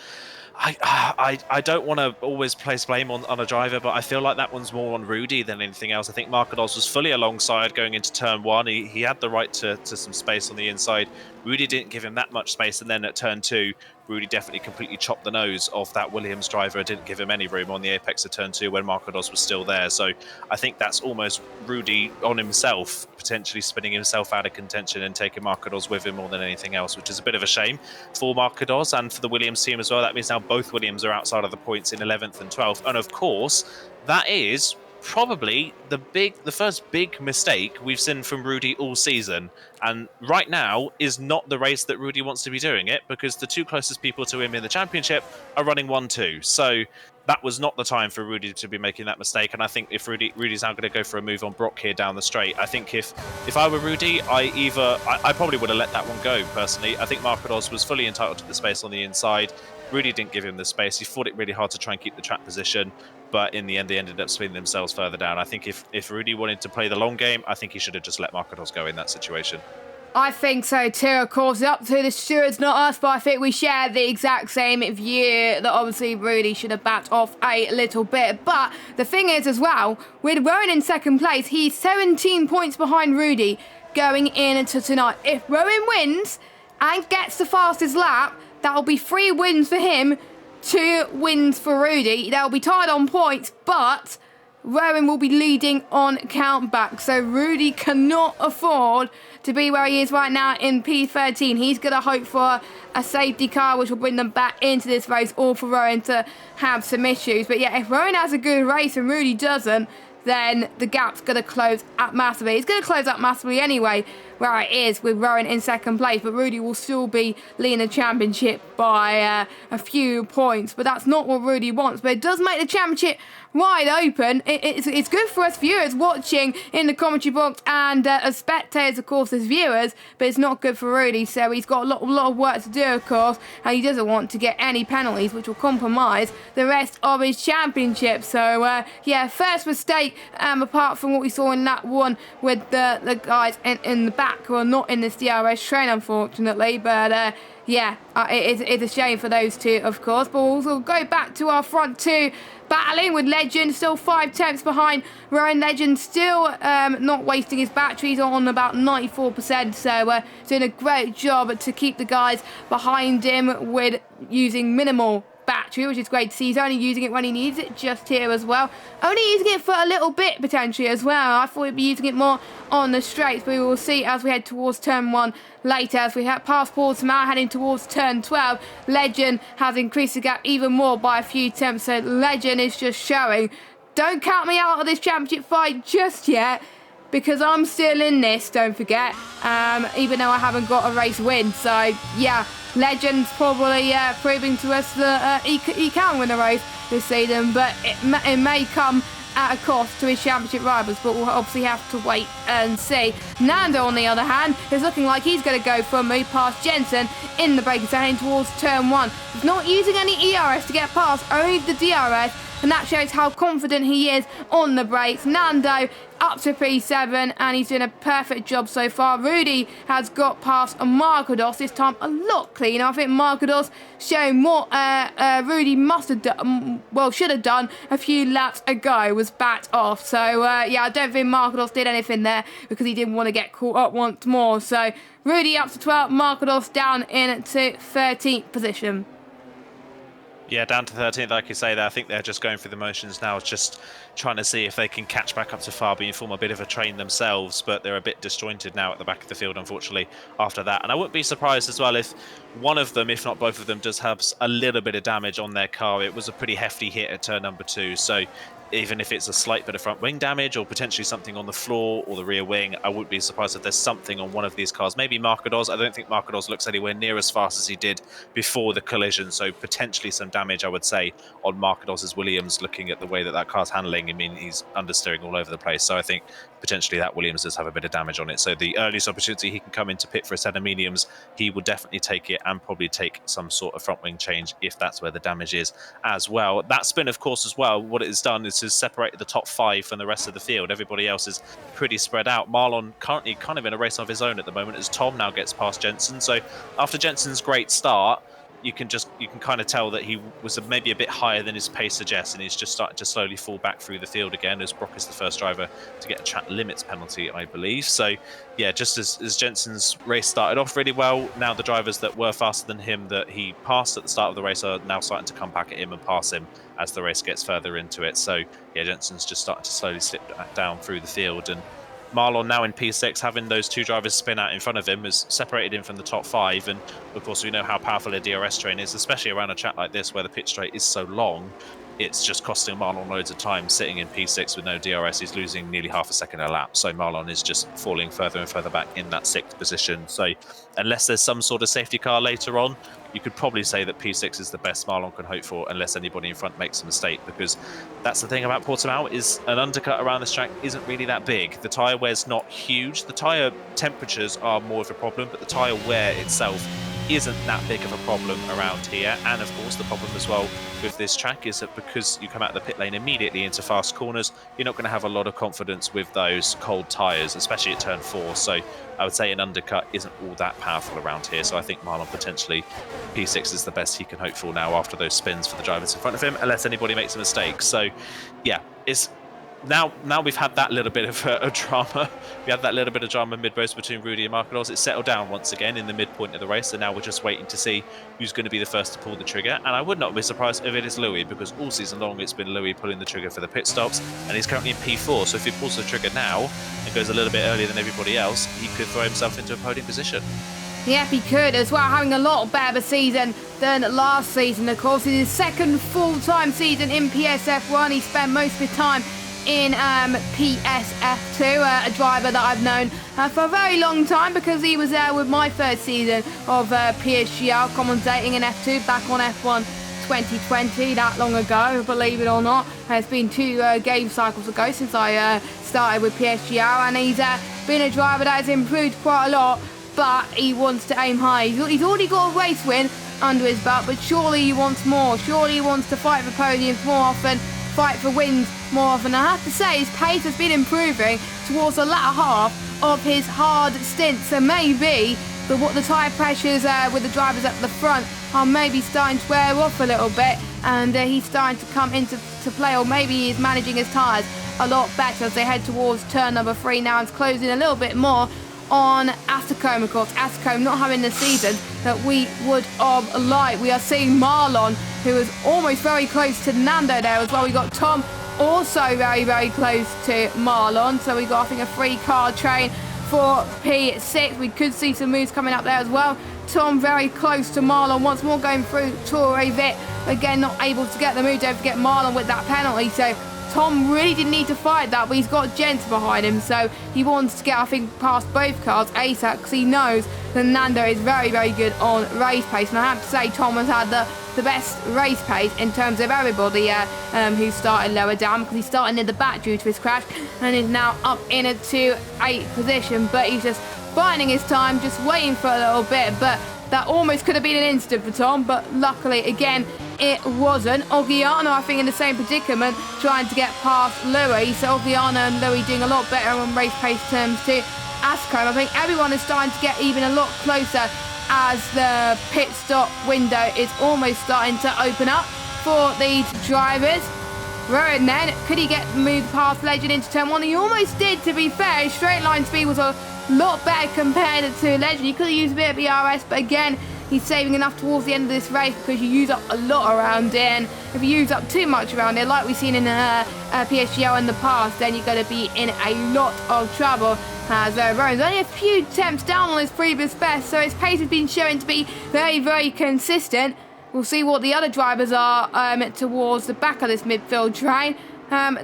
I don't want to always place blame on a driver, but I feel like that one's more on Rudy than anything else. I think Marcos was fully alongside going into turn 1. He had the right to some space on the inside. Rudy didn't give him that much space, and then at turn 2, Rudy definitely completely chopped the nose of that Williams driver. Didn't give him any room on the apex of turn 2 when Marcos was still there. So I think that's almost Rudy on himself, potentially spinning himself out of contention and taking Marcos with him more than anything else, which is a bit of a shame for Marcos and for the Williams team as well. That means now both Williams are outside of the points in 11th and 12th. And of course, that is probably the first big mistake we've seen from Rudy all season, and right now is not the race that Rudy wants to be doing it, because the 2 closest people to him in the championship are running 1-2. So that was not the time for Rudy to be making that mistake. And I think if Rudy's now going to go for a move on Brock here down the straight, I think if I were Rudy, I probably would have let that one go personally. I think Marcos was fully entitled to the space on the inside. Rudy didn't give him the space. He fought it really hard to try and keep the track position, but in the end, they ended up spinning themselves further down. I think if Rudy wanted to play the long game, I think he should have just let Marcos go in that situation. I think so too. Of course, it's up to the stewards, not us, but I think we share the exact same view that obviously Rudy should have backed off a little bit. But the thing is as well, with Rowan in second place, he's 17 points behind Rudy going into tonight. If Rowan wins and gets the fastest lap, that'll be 3 wins for him, 2 wins for Rudy. They'll be tied on points, but Rowan will be leading on countback. So Rudy cannot afford to be where he is right now in P13. He's going to hope for a safety car, which will bring them back into this race, or for Rowan to have some issues. But yeah, if Rowan has a good race and Rudy doesn't, then the gap's going to close up massively. It's going to close up massively anyway, where it is with Rowan in second place, but Rudy will still be leading the championship by a few points. But that's not what Rudy wants. But it does make the championship wide open. It's good for us viewers watching in the commentary box, and as spectators, of course, as viewers, but it's not good for Rudy. So he's got a lot of work to do, of course, and he doesn't want to get any penalties, which will compromise the rest of his championship. So yeah, first mistake, apart from what we saw in that one with the guys in the back who are not in this DRS train, unfortunately. But yeah, it's a shame for those two, of course. But we'll also go back to our front two battling with Legend, still 5 tenths behind Rowan. Legend still not wasting his batteries, on about 94%. So doing a great job to keep the guys behind him with using minimal battery, which is great to see. He's only using it when he needs it, just here as well. Only using it for a little bit potentially as well. I thought he'd be using it more on the straights, but we will see as we head towards turn 1 later. As we have past Portsmouth heading towards turn 12, Legend has increased the gap even more by a few tenths. So Legend is just showing, don't count me out of this championship fight just yet, because I'm still in this, don't forget, even though I haven't got a race win. So yeah, Legend's probably proving to us that he can win a race this season, but it may come at a cost to his championship rivals, but we'll obviously have to wait and see. Nando, on the other hand, is looking like he's going to go for a move past Jensen in the braking zone heading towards turn 1. He's not using any ERS to get past, only the DRS, and that shows how confident he is on the brakes. Nando up to P7, and he's doing a perfect job so far. Rudy has got past Markados, this time a lot cleaner. I think Markados showing what Rudy must have done, well, should have done a few laps ago, was backed off. So, yeah, I don't think Markados did anything there because he didn't want to get caught up once more. So, Rudy up to 12th, Markados down into 13th position. Yeah, down to 13th, like you say there. I think they're just going through the motions now, just trying to see if they can catch back up to Fabi and form a bit of a train themselves, but they're a bit disjointed now at the back of the field, unfortunately, after that. And I wouldn't be surprised as well if one of them, if not both of them, does have a little bit of damage on their car. It was a pretty hefty hit at turn number 2, so even if it's a slight bit of front wing damage or potentially something on the floor or the rear wing, I wouldn't be surprised if there's something on one of these cars. Maybe Markados. I don't think Markados looks anywhere near as fast as he did before the collision, so potentially some damage, I would say, on Markados' Williams, looking at the way that that car's handling. I mean, he's understeering all over the place, so I think potentially that Williams does have a bit of damage on it. So the earliest opportunity he can come into pit for a set of mediums, he would definitely take it and probably take some sort of front wing change if that's where the damage is as well. That spin, of course, as well, what it has done is has separated the top 5 from the rest of the field. Everybody else is pretty spread out. Marlon currently kind of in a race of his own at the moment as Tom now gets past Jensen. So after Jensen's great start, you can kind of tell that he was maybe a bit higher than his pace suggests, and he's just starting to slowly fall back through the field again, as Brock is the first driver to get a track limits penalty, I believe. So yeah, just as Jensen's race started off really well, now the drivers that were faster than him that he passed at the start of the race are now starting to come back at him and pass him as the race gets further into it. So yeah, Jensen's just starting to slowly slip down through the field, and Marlon now in P6, having those 2 drivers spin out in front of him, has separated him from the top 5. And of course, we know how powerful a DRS train is, especially around a track like this where the pit straight is so long. It's just costing Marlon loads of time sitting in P6 with no DRS. He's losing nearly half a second a lap. So Marlon is just falling further and further back in that 6th position. So unless there's some sort of safety car later on, you could probably say that P6 is the best Marlon can hope for, unless anybody in front makes a mistake, because that's the thing about Portimao, is an undercut around this track isn't really that big. The tyre wear's not huge. The tyre temperatures are more of a problem, but the tyre wear itself isn't that big of a problem around here. And of course, the problem as well with this track is that because you come out of the pit lane immediately into fast corners, you're not going to have a lot of confidence with those cold tyres, especially at turn 4. So I would say an undercut isn't all that powerful around here. So I think Marlon potentially P6 is the best he can hope for now after those spins for the drivers in front of him, unless anybody makes a mistake. So yeah, it's now we've had that little bit of a drama. We had that little bit of drama mid-race between Rudy and Markados. It's settled down once again in the midpoint of the race, and now we're just waiting to see who's going to be the first to pull the trigger. And I would not be surprised if it is Louis, because all season long it's been Louis pulling the trigger for the pit stops, and he's currently in P4. So if he pulls the trigger now and goes a little bit earlier than everybody else, he could throw himself into a podium position. Yep, he could as well, having a lot better of a season than last season. Of course, in his 2nd full-time season in PSF1, he spent most of his time in PSF2, a driver that I've known for a very long time, because he was there with my 1st season of PSGL, commentating in F2 back on F1 2020, that long ago, believe it or not. It's been 2 game cycles ago since I started with PSGL, and he's been a driver that has improved quite a lot, but he wants to aim high. He's already got a race win under his belt, but surely he wants more. Surely he wants to fight for podiums more often, fight for wins more often. I have to say, his pace has been improving towards the latter half of his hard stint, so maybe the tyre pressures with the drivers at the front are maybe starting to wear off a little bit, and he's starting to come into play, or maybe he's managing his tyres a lot better as they head towards turn number 3 now, and it's closing a little bit more on Facecam. Of course, Facecam not having the season that we would like. We are seeing Marlon, who is almost very close to Nando there as well. We got Tom also very, very close to Marlon. So we got, I think, a 3-car train for P6. We could see some moves coming up there as well. Tom very close to Marlon once more, going through Torre Vit. Again, not able to get the move. Don't forget Marlon with that penalty. So Tom really didn't need to fight that, but he's got Jens behind him, so he wants to get, I think, past both cars ASAP, because he knows that Nando is very, very good on race pace. And I have to say, Tom has had the best race pace in terms of everybody who started lower down, because he started in the back due to his crash and is now up into 8th position. But he's just biding his time, just waiting for a little bit. But that almost could have been an incident for Tom, but luckily, again, it wasn't. Ogiano, I think, in the same predicament, trying to get past Louis. So Ogiano and Louis doing a lot better on race pace terms too. Ascom, I think everyone is starting to get even a lot closer as the pit stop window is almost starting to open up for these drivers. Rowan then, could he get moved past Legend into turn 1? He almost did, to be fair. His straight line speed was a lot better compared to Legend. He could have used a bit of ERS, but again, he's saving enough towards the end of this race because you use up a lot around it. And if you use up too much around it, like we've seen in PSGL in the past, then you're going to be in a lot of trouble. As Rowan's only a few attempts down on his previous best, so his pace has been showing to be very, very consistent. We'll see what the other drivers are towards the back of this midfield train.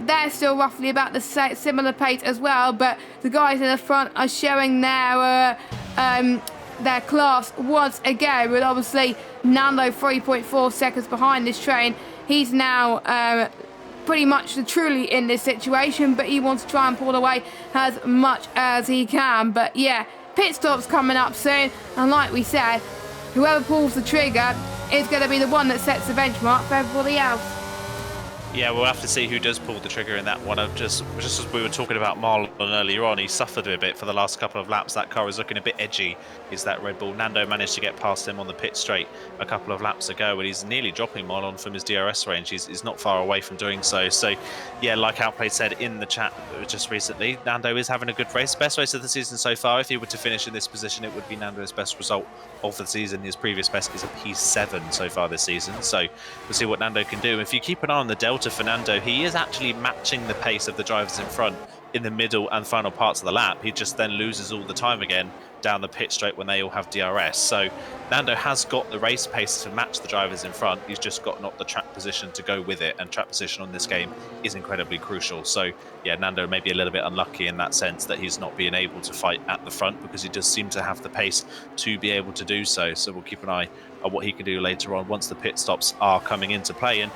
They're still roughly about the similar pace as well, but the guys in the front are showing their class once again, with obviously Nando 3.4 seconds behind this train. He's now pretty much truly in this situation, but he wants to try and pull away as much as he can. But yeah, pit stop's coming up soon, and like we said, whoever pulls the trigger is going to be the one that sets the benchmark for everybody else. Yeah, we'll have to see who does pull the trigger in that one. Just as we were talking about Marlon earlier on, he suffered a bit for the last couple of laps. That car is looking a bit edgy, is that Red Bull. Nando managed to get past him on the pit straight a couple of laps ago, and he's nearly dropping Marlon from his DRS range. He's not far away from doing so. So, yeah, like Outplay said in the chat just recently, Nando is having a good race. Best race of the season so far. If he were to finish in this position, it would be Nando's best result of the season. His previous best is a P7 so far this season. So we'll see what Nando can do. If you keep an eye on the Delta for Nando, he is actually matching the pace of the drivers in front in the middle and final parts of the lap. He just then loses all the time again down the pit straight when they all have DRS. So Nando has got the race pace to match the drivers in front. He's just got not the track position to go with it, and track position on this game is incredibly crucial. So yeah, Nando may be a little bit unlucky in that sense that he's not being able to fight at the front, because he does seem to have the pace to be able to do so. So we'll keep an eye on what he can do later on once the pit stops are coming into play. And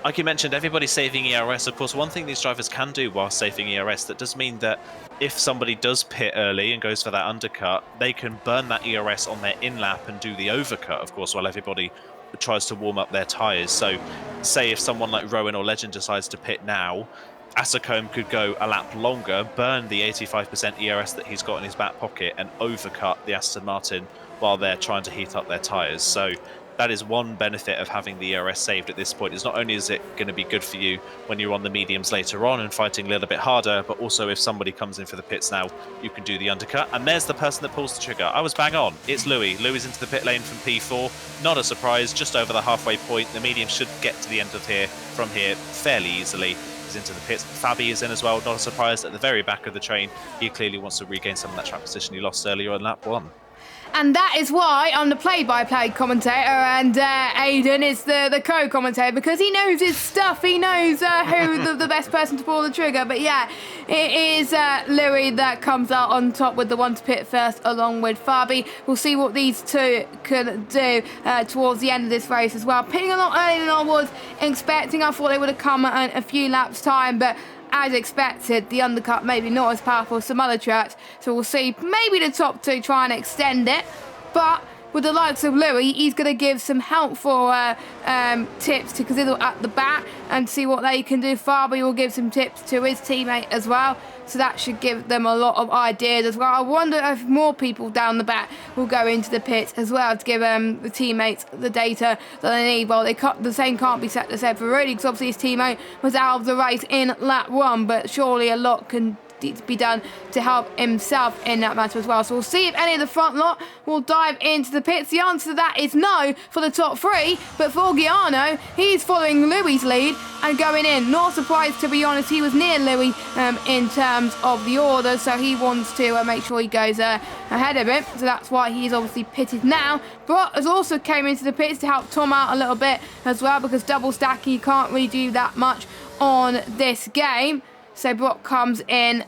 like you mentioned, everybody's saving ERS. Of course, one thing these drivers can do while saving ERS, that does mean that if somebody does pit early and goes for that undercut, they can burn that ERS on their in-lap and do the overcut, of course, while everybody tries to warm up their tyres. So say if someone like Rowan or Legend decides to pit now, Ascom could go a lap longer, burn the 85% ERS that he's got in his back pocket, and overcut the Aston Martin while they're trying to heat up their tyres. So that is one benefit of having the ERS saved at this point. Is not only is it going to be good for you when you're on the mediums later on and fighting a little bit harder, but also if somebody comes in for the pits now, you can do the undercut. And there's the person that pulls the trigger. I was bang on. It's Louis. Louis into the pit lane from P4. Not a surprise, just over the halfway point. The medium should get to the end of here from here fairly easily. He's into the pits. Fabi is in as well. Not a surprise at the very back of the train. He clearly wants to regain some of that track position he lost earlier on lap 1. And that is why I'm the play-by-play commentator, and Aidan is the co-commentator, because he knows his stuff. He knows who the best person to pull the trigger. But yeah, it is Louis that comes out on top with the one to pit first, along with Fabi. We'll see what these two can do towards the end of this race as well. Pitting a lot earlier than I was expecting. I thought they would have come at a few laps' time, but as expected, the undercut maybe not as powerful as some other tracks, so we'll see maybe the top two try and extend it. But with the likes of Louis, he's going to give some helpful tips to consider at the back and see what they can do. Fabi will give some tips to his teammate as well, so that should give them a lot of ideas as well. I wonder if more people down the back will go into the pits as well to give the teammates the data that they need. Well, the same can't be said for Rudy, because obviously his teammate was out of the race in lap 1, but surely a lot can be done to help himself in that matter as well. So we'll see if any of the front lot will dive into the pits. The answer to that is no for the top three, but for Giano, he's following Louis' lead and going in. Not surprised, to be honest. He was near Louis in terms of the order, so he wants to make sure he goes ahead of him. So that's why he's obviously pitted now. But has also came into the pits to help Tom out a little bit as well, because double stacking, you can't really do that much on this game. So Brock comes in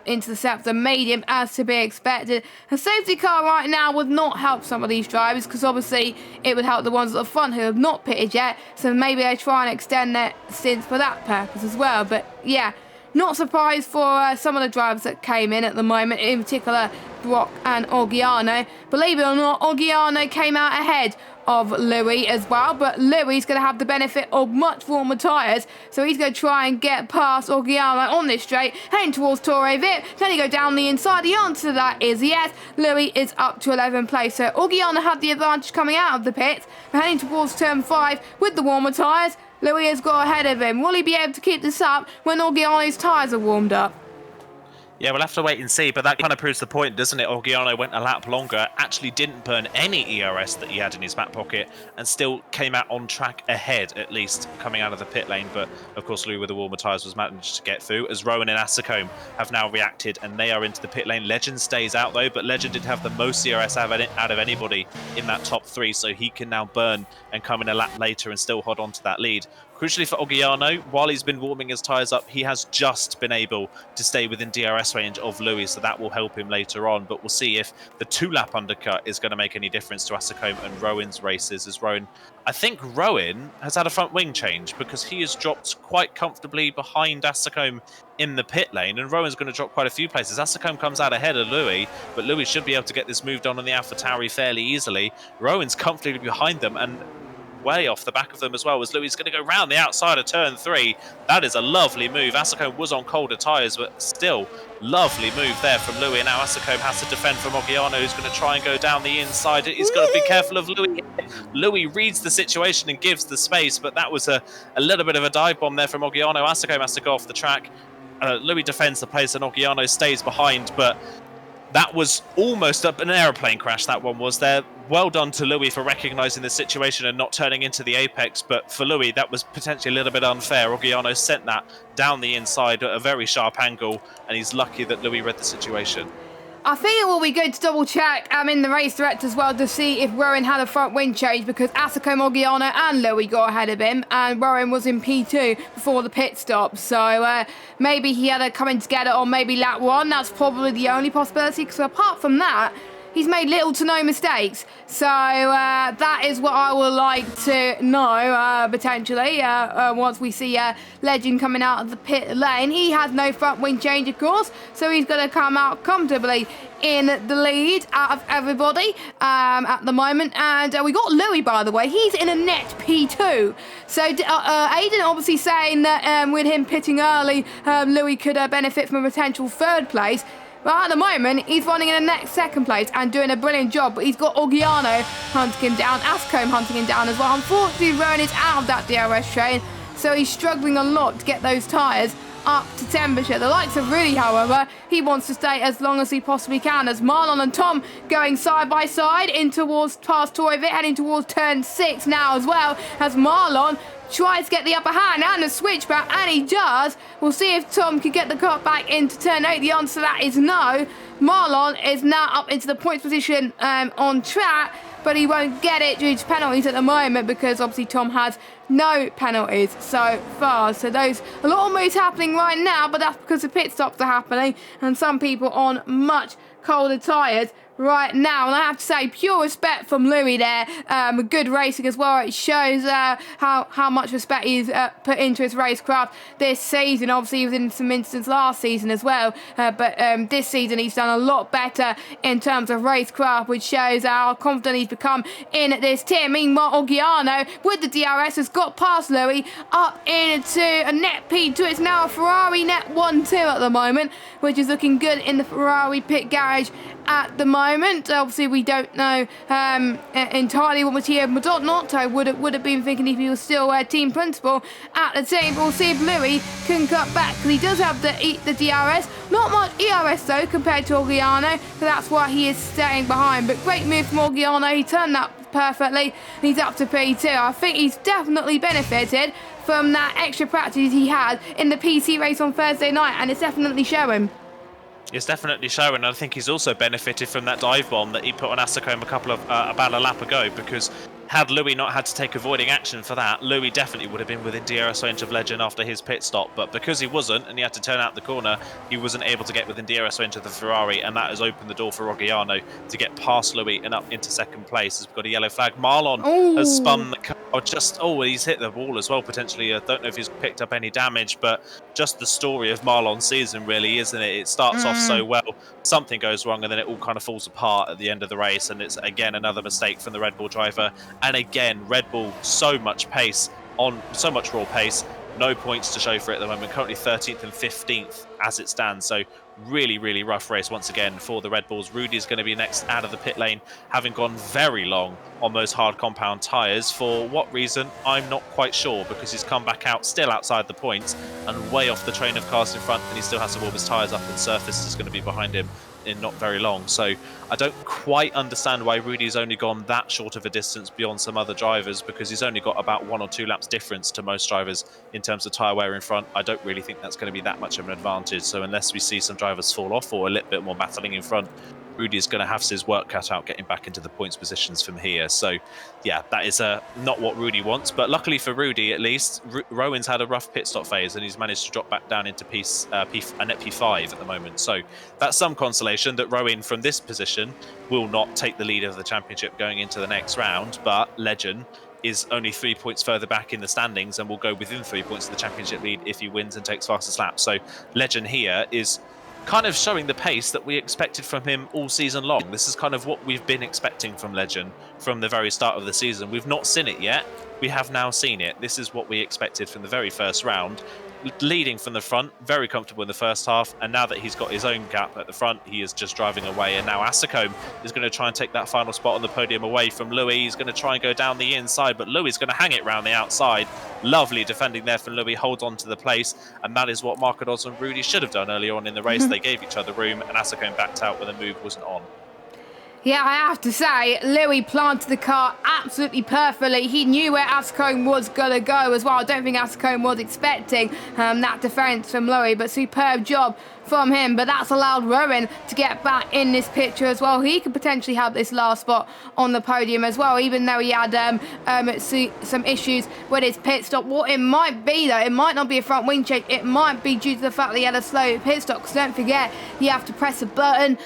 into the setup, the medium, as to be expected. A safety car right now would not help some of these drivers, because obviously it would help the ones at the front who have not pitted yet. So maybe they try and extend their stints for that purpose as well. But yeah, Not surprised for some of the drivers that came in at the moment, in particular Brock and Orgiano. Believe it or not, Orgiano came out ahead of Louis as well, but Louis is going to have the benefit of much warmer tyres, so he's going to try and get past Orgiano on this straight, heading towards Torre Vip. Can he go down the inside? The answer to that is yes. Louis is up to 11th place, so Orgiano had the advantage coming out of the pits, heading towards turn 5 with the warmer tyres. Louis has got ahead of him. Will he be able to keep this up when Orgiano's tyres are warmed up? Yeah, we'll have to wait and see, but that kind of proves the point, doesn't it? Orgiano went a lap longer, actually didn't burn any ERS that he had in his back pocket, and still came out on track ahead, at least, coming out of the pit lane. But, of course, Louis with the warmer tyres was managed to get through, as Rowan and Assacombe have now reacted, and they are into the pit lane. Legend stays out, though, but Legend did have the most ERS out of anybody in that top 3, so he can now burn and come in a lap later and still hold on to that lead. Crucially for Orgiano, while he's been warming his tyres up, he has just been able to stay within DRS range of Louis, so that will help him later on. But we'll see if the 2-lap undercut is going to make any difference to Assacombe and Rowan's races. As Rowan, I think Rowan has had a front wing change because he has dropped quite comfortably behind Assacombe in the pit lane, and Rowan's going to drop quite a few places. Assacombe comes out ahead of Louis, but Louis should be able to get this moved on the AlphaTauri fairly easily. Rowan's comfortably behind them and way off the back of them as well, as Louis is going to go round the outside of turn 3. That is a lovely move. Assacombe was on colder tyres, but still, lovely move there from Louis. And now Assacombe has to defend from Orgiano, who's going to try and go down the inside. He's got to be careful of Louis. Louis reads the situation and gives the space, but that was a little bit of a dive bomb there from Orgiano. Assacombe has to go off the track. Louis defends the place and Orgiano stays behind, but that was almost an aeroplane crash, that one was there. Well done to Louis for recognising the situation and not turning into the apex, but for Louis, that was potentially a little bit unfair. Orgiano sent that down the inside at a very sharp angle, and he's lucky that Louis read the situation. I think it will be good to double check in the race direct as well to see if Rowan had a front wing change, because Assacombe, Orgiano and Louis got ahead of him, and Rowan was in P2 before the pit stop. So maybe he had a coming together on maybe lap 1. That's probably the only possibility, because apart from that, he's made little to no mistakes. So that is what I would like to know, potentially, once we see Legend coming out of the pit lane. He has no front wing change, of course, so he's going to come out comfortably in the lead out of everybody at the moment. And we got Louis, by the way. He's in a net P2. So Aiden obviously saying that with him pitting early, Louis could benefit from a potential 3rd place. But at the moment, he's running in the next 2nd place and doing a brilliant job. But he's got Orgiano hunting him down, Assacombe hunting him down as well. Unfortunately, Rowan is out of that DRS train, so he's struggling a lot to get those tyres up to temperature. The likes of Rudy, however, he wants to stay as long as he possibly can, as Marlon and Tom going side by side in towards past Torre Vip, heading towards turn 6 now as well, as Marlon tries to get the upper hand and the switchback, and he does. We'll see if Tom can get the cut back into turn 8. The answer to that is no. Marlon is now up into the points position on track, but he won't get it due to penalties at the moment, because obviously Tom has no penalties so far. So those a lot of moves happening right now, but that's because the pit stops are happening and some people on much colder tyres right now. And I have to say, pure respect from Louis there. Good racing as well. It shows how much respect he's put into his racecraft this season. Obviously, he was in some instances last season as well, but this season he's done a lot better in terms of racecraft, which shows how confident he's become in this team. Meanwhile, Orgiano with the DRS has got past Louis up into a net P2. It's now a Ferrari net 1-2 at the moment, which is looking good in the Ferrari pit garage at the moment. Obviously, we don't know entirely what Matteo Madonnotto would have been thinking if he was still team principal at the team. But we'll see if Louis can cut back, because he does have the DRS. Not much ERS though compared to Orgiano, so that's why he is staying behind. But great move from Orgiano. He turned that perfectly, and he's up to P2. I think he's definitely benefited from that extra practice he had in the PC race on Thursday night, and it's definitely showing. It's definitely showing, and I think he's also benefited from that dive bomb that he put on Assacombe about a lap ago, because had Louis not had to take avoiding action for that, Louis definitely would have been within DRS range of Legend after his pit stop. But because he wasn't, and he had to turn out the corner, he wasn't able to get within DRS range of the Ferrari, and that has opened the door for Roggiano to get past Louis and up into second place. As we've got a yellow flag. Marlon has spun the car. He's hit the wall as well, potentially. I don't know if he's picked up any damage, but just the story of Marlon's season, really, isn't it? It starts off so well, something goes wrong, and then it all kind of falls apart at the end of the race, and it's, again, another mistake from the Red Bull driver. And again, Red Bull, so much pace, on so much raw pace, no points to show for it at the moment, currently 13th and 15th as it stands. So really, really rough race once again for the Red Bulls. Rudy is going to be next out of the pit lane, having gone very long on those hard compound tyres. For what reason, I'm not quite sure, because he's come back out still outside the points and way off the train of cars in front, and he still has to warm his tyres up, and surface is going to be behind him in not very long. So I don't quite understand why Rudy's only gone that short of a distance beyond some other drivers, because he's only got about 1 or 2 laps difference to most drivers in terms of tyre wear in front. I don't really think that's going to be that much of an advantage. So unless we see some drivers fall off or a little bit more battling in front, Rudy's going to have his work cut out getting back into the points positions from here. So yeah, that is not what Rudy wants. But luckily for Rudy, at least, Rowan's had a rough pit stop phase, and he's managed to drop back down into a net P5 at the moment. So that's some consolation that Rowan from this position will not take the lead of the championship going into the next round. But Legend is only 3 points further back in the standings and will go within 3 points of the championship lead if he wins and takes fastest lap. So Legend here is kind of showing the pace that we expected from him all season long. This is kind of what we've been expecting from Legend from the very start of the season. We've not seen it yet. We have now seen it. This is what we expected from the very first round. Leading from the front, very comfortable in the first half, and now that he's got his own gap at the front, he is just driving away. And now Facecam is going to try and take that final spot on the podium away from Louis. He's going to try and go down the inside, but Louis is going to hang it round the outside. Lovely defending there from Louis, holds on to the place, and that is what Marquez and Rudy should have done earlier on in the race. They gave each other room, and Facecam backed out when the move wasn't on. Yeah, I have to say, Louis planted the car absolutely perfectly. He knew where Facecam was going to go as well. I don't think Facecam was expecting that defence from Louis, but superb job from him. But that's allowed Rowan to get back in this picture as well. He could potentially have this last spot on the podium as well, even though he had some issues with his pit stop. What it might be, though, it might not be a front wing change. It might be due to the fact that he had a slow pit stop, because don't forget, you have to press a button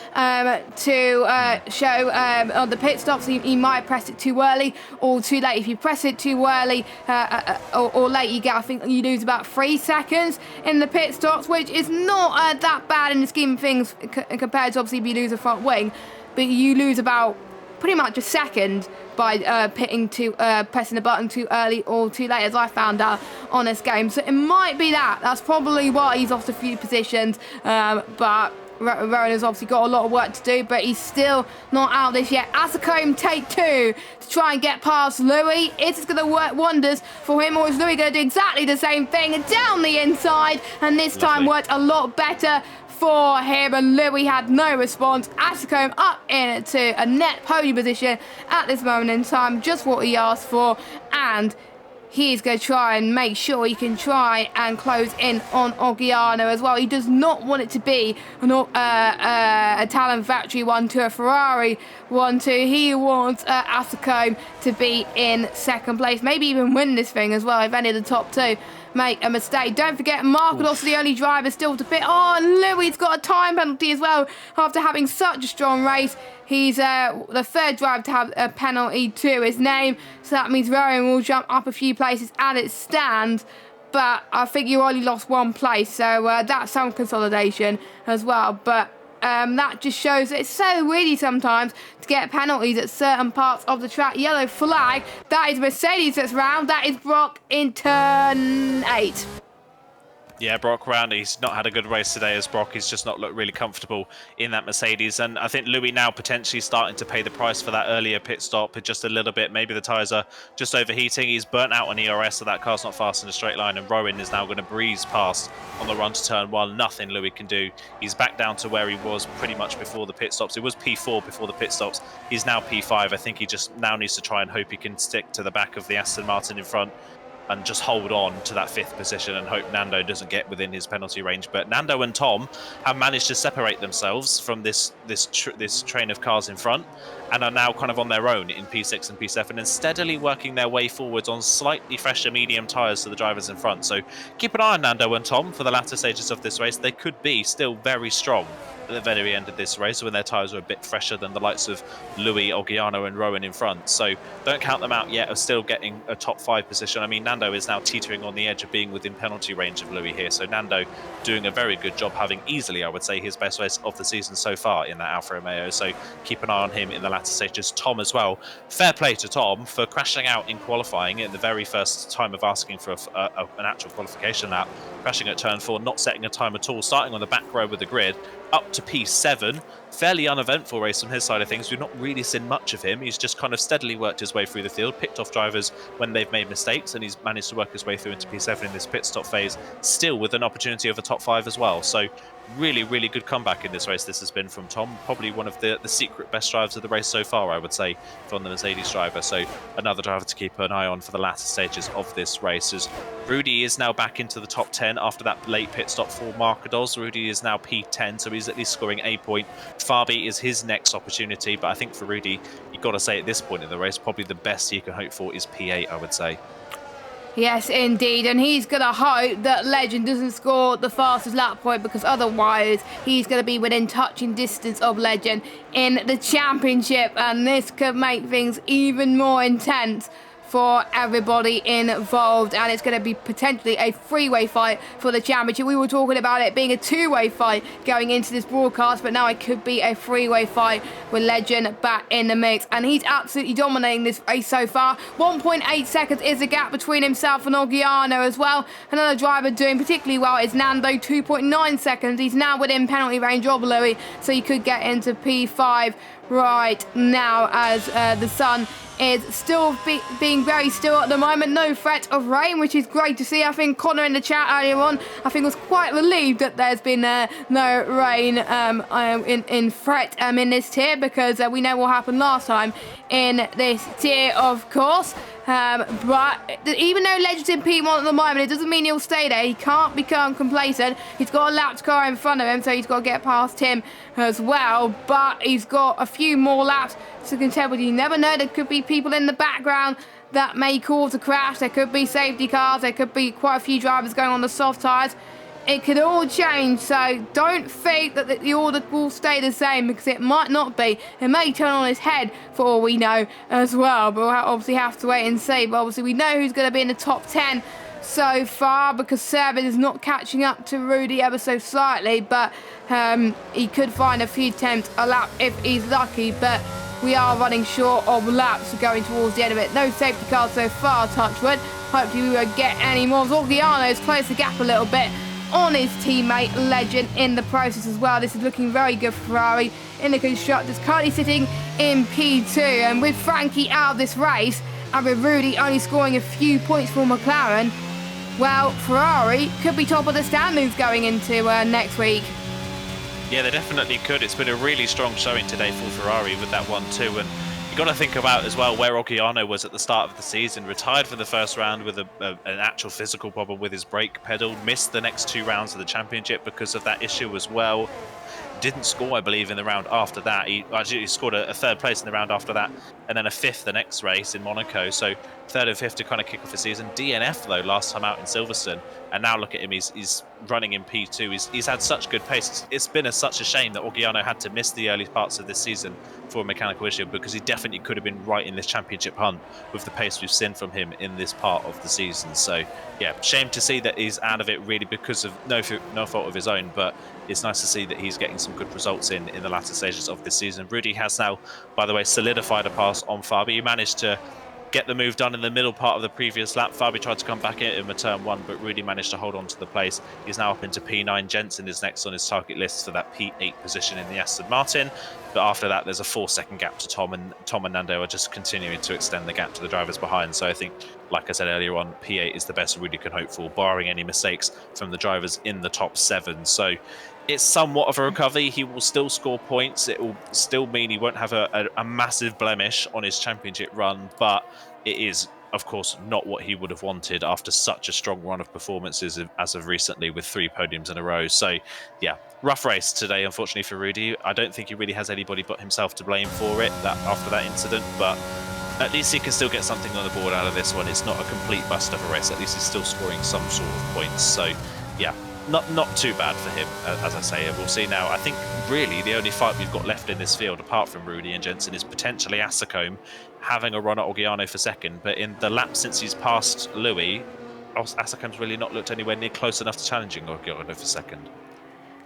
to show on the pit stops. You might press it too early or too late. If you press it too early or late, you get, I think you lose about 3 seconds in the pit stops, which is not that bad in the scheme of things compared to, obviously, if you lose a front wing, but you lose about pretty much a second by pressing the button too early or too late, as I found out on this game. So it might be that's probably why he's lost a few positions, but Rowan has obviously got a lot of work to do, but he's still not out of this yet. Facecam take 2 to try and get past Louis. Is it going to work wonders for him, or is Louis going to do exactly the same thing down the inside? And this time worked a lot better for him, and Louis had no response. Facecam up into a net podium position at this moment in time, just what he asked for, and he's going to try and make sure he can try and close in on Roggiano as well. He does not want it to be a Italian factory 1-2, a Ferrari 1-2. He wants Facecam to be in second place, maybe even win this thing as well if any of the top 2 make a mistake. Don't forget, Marquez, the only driver still to pit. Oh, and Louis got a time penalty as well after having such a strong race. He's the 3rd driver to have a penalty to his name, so that means Rowan will jump up a few places as it stands. But I think you only lost 1 place, so that's some consolidation as well. But that just shows that it's so weedy sometimes to get penalties at certain parts of the track. Yellow flag. That is Mercedes that's round. That is Brock in turn 8. Yeah, Brock round. He's not had a good race today as Brock. He's just not looked really comfortable in that Mercedes. And I think Louis now potentially starting to pay the price for that earlier pit stop just a little bit. Maybe the tyres are just overheating. He's burnt out on ERS, so that car's not fast in a straight line. And Rowan is now going to breeze past on the run to turn 1. Nothing Louis can do. He's back down to where he was pretty much before the pit stops. It was P4 before the pit stops. He's now P5. I think he just now needs to try and hope he can stick to the back of the Aston Martin in front. and just hold on to that 5th position and hope Nando doesn't get within his penalty range. But Nando and Tom have managed to separate themselves from this train of cars in front, and are now kind of on their own in P6 and P7 and steadily working their way forwards on slightly fresher medium tyres to the drivers in front. So keep an eye on Nando and Tom for the latter stages of this race. They could be still very strong at the very end of this race when their tyres are a bit fresher than the likes of Louis, Olgiano and Rowan in front. So don't count them out yet of still getting a top 5 position. I mean, Nando is now teetering on the edge of being within penalty range of Louis here. So Nando doing a very good job, having easily, I would say, his best race of the season so far in that Alfa Romeo. So keep an eye on him in the latter stages. Tom as well. Fair play to Tom for crashing out in qualifying in the very first time of asking for an actual qualification lap, crashing at turn 4, not setting a time at all, starting on the back row with the grid, up to P7. Fairly uneventful race on his side of things. We've not really seen much of him. He's just kind of steadily worked his way through the field, picked off drivers when they've made mistakes, and he's managed to work his way through into P7 in this pit stop phase, still with an opportunity of a top 5 as well. So really, really good comeback in this race this has been from Tom. Probably one of the secret best drivers of the race so far, I would say, from the Mercedes driver. So another driver to keep an eye on for the latter stages of this race. As Rudy is now back into the top 10 after that late pit stop for Marcados. Rudy is now P10, so he's at least scoring a point. Fabi is his next opportunity, but I think for Rudy, you've got to say at this point in the race, probably the best he can hope for is P8, I would say. Yes, indeed, and he's going to hope that Legend doesn't score the fastest lap point, because otherwise he's going to be within touching distance of Legend in the championship, and this could make things even more intense for everybody involved, and it's going to be potentially a three-way fight for the championship. We were talking about it being a two-way fight going into this broadcast, but now it could be a three-way fight with Legend back in the mix, and he's absolutely dominating this race so far. 1.8 seconds is the gap between himself and Olgiano as well. Another driver doing particularly well is Nando, 2.9 seconds. He's now within penalty range of Louis, so he could get into P5 right now as the sun is still being very still at the moment. No threat of rain, which is great to see. I think Connor in the chat earlier on, I think, was quite relieved that there's been no rain in threat in this tier, because we know what happened last time in this tier, of course. But even though Legend's in P1 at the moment, it doesn't mean he'll stay there. He can't become complacent. He's got a lapped car in front of him, so he's got to get past him as well. But he's got a few more laps to contend with. You never know, there could be people in the background that may cause a crash. There could be safety cars. There could be quite a few drivers going on the soft tyres. It could all change, so don't think that the order will stay the same, because it might not be. It may turn on its head for all we know as well, but we'll obviously have to wait and see. But obviously we know who's going to be in the top 10 so far, because Serbin is not catching up to Rudy ever so slightly, but he could find a few tenths a lap if he's lucky. But we are running short of laps going towards the end of it. No safety cars so far, touchwood. Hopefully we won't get any more. Olgiano's closed the gap a little bit on his teammate Legend in the process as well. This is looking very good for Ferrari in the constructors, currently sitting in P2, and with Frankie out of this race and with Rudy only scoring a few points for McLaren, well, Ferrari could be top of the standings going into next week. Yeah, they definitely could. It's been a really strong showing today for Ferrari with that 1-2, and you've got to think about as well where Olgiano was at the start of the season. Retired for the first round with an actual physical problem with his brake pedal. Missed the next 2 rounds of the championship because of that issue as well. Didn't score, I believe, in the round after that. He scored a 3rd place in the round after that, and then a 5th the next race in Monaco. So 3rd and 5th to kind of kick off the season. DNF though last time out in Silverstone, and now look at him. He's running in P2. He's had such good pace. It's been such a shame that Olgiano had to miss the early parts of this season for a mechanical issue, because he definitely could have been right in this championship hunt with the pace we've seen from him in this part of the season. So yeah, shame to see that he's out of it really because of no fault of his own, but it's nice to see that he's getting some good results in the latter stages of this season. Rudy has now, by the way, solidified a pass on Fabi. He managed to get the move done in the middle part of the previous lap. Fabi tried to come back in with turn 1, but Rudy managed to hold on to the place. He's now up into P9. Jensen is next on his target list for that P8 position in the Aston Martin. But after that, there's a 4-second gap to Tom, and Nando are just continuing to extend the gap to the drivers behind. So I think, like I said earlier on, P8 is the best Rudy can hope for, barring any mistakes from the drivers in the top 7. So it's somewhat of a recovery. He will still score points. It will still mean he won't have a massive blemish on his championship run, but it is of course, not what he would have wanted after such a strong run of performances as of recently with 3 podiums in a row. So, yeah, rough race today, unfortunately, for Rudy. I don't think he really has anybody but himself to blame for it after that incident, but at least he can still get something on the board out of this one. It's not a complete bust of a race. At least he's still scoring some sort of points. So, yeah, not too bad for him, as I say. We'll see now. I think, really, the only fight we've got left in this field, apart from Rudy and Jensen, is potentially Facecam having a run at Oggiano for second. But in the lap since he's passed Louis, Facecam's really not looked anywhere near close enough to challenging Oggiano for second.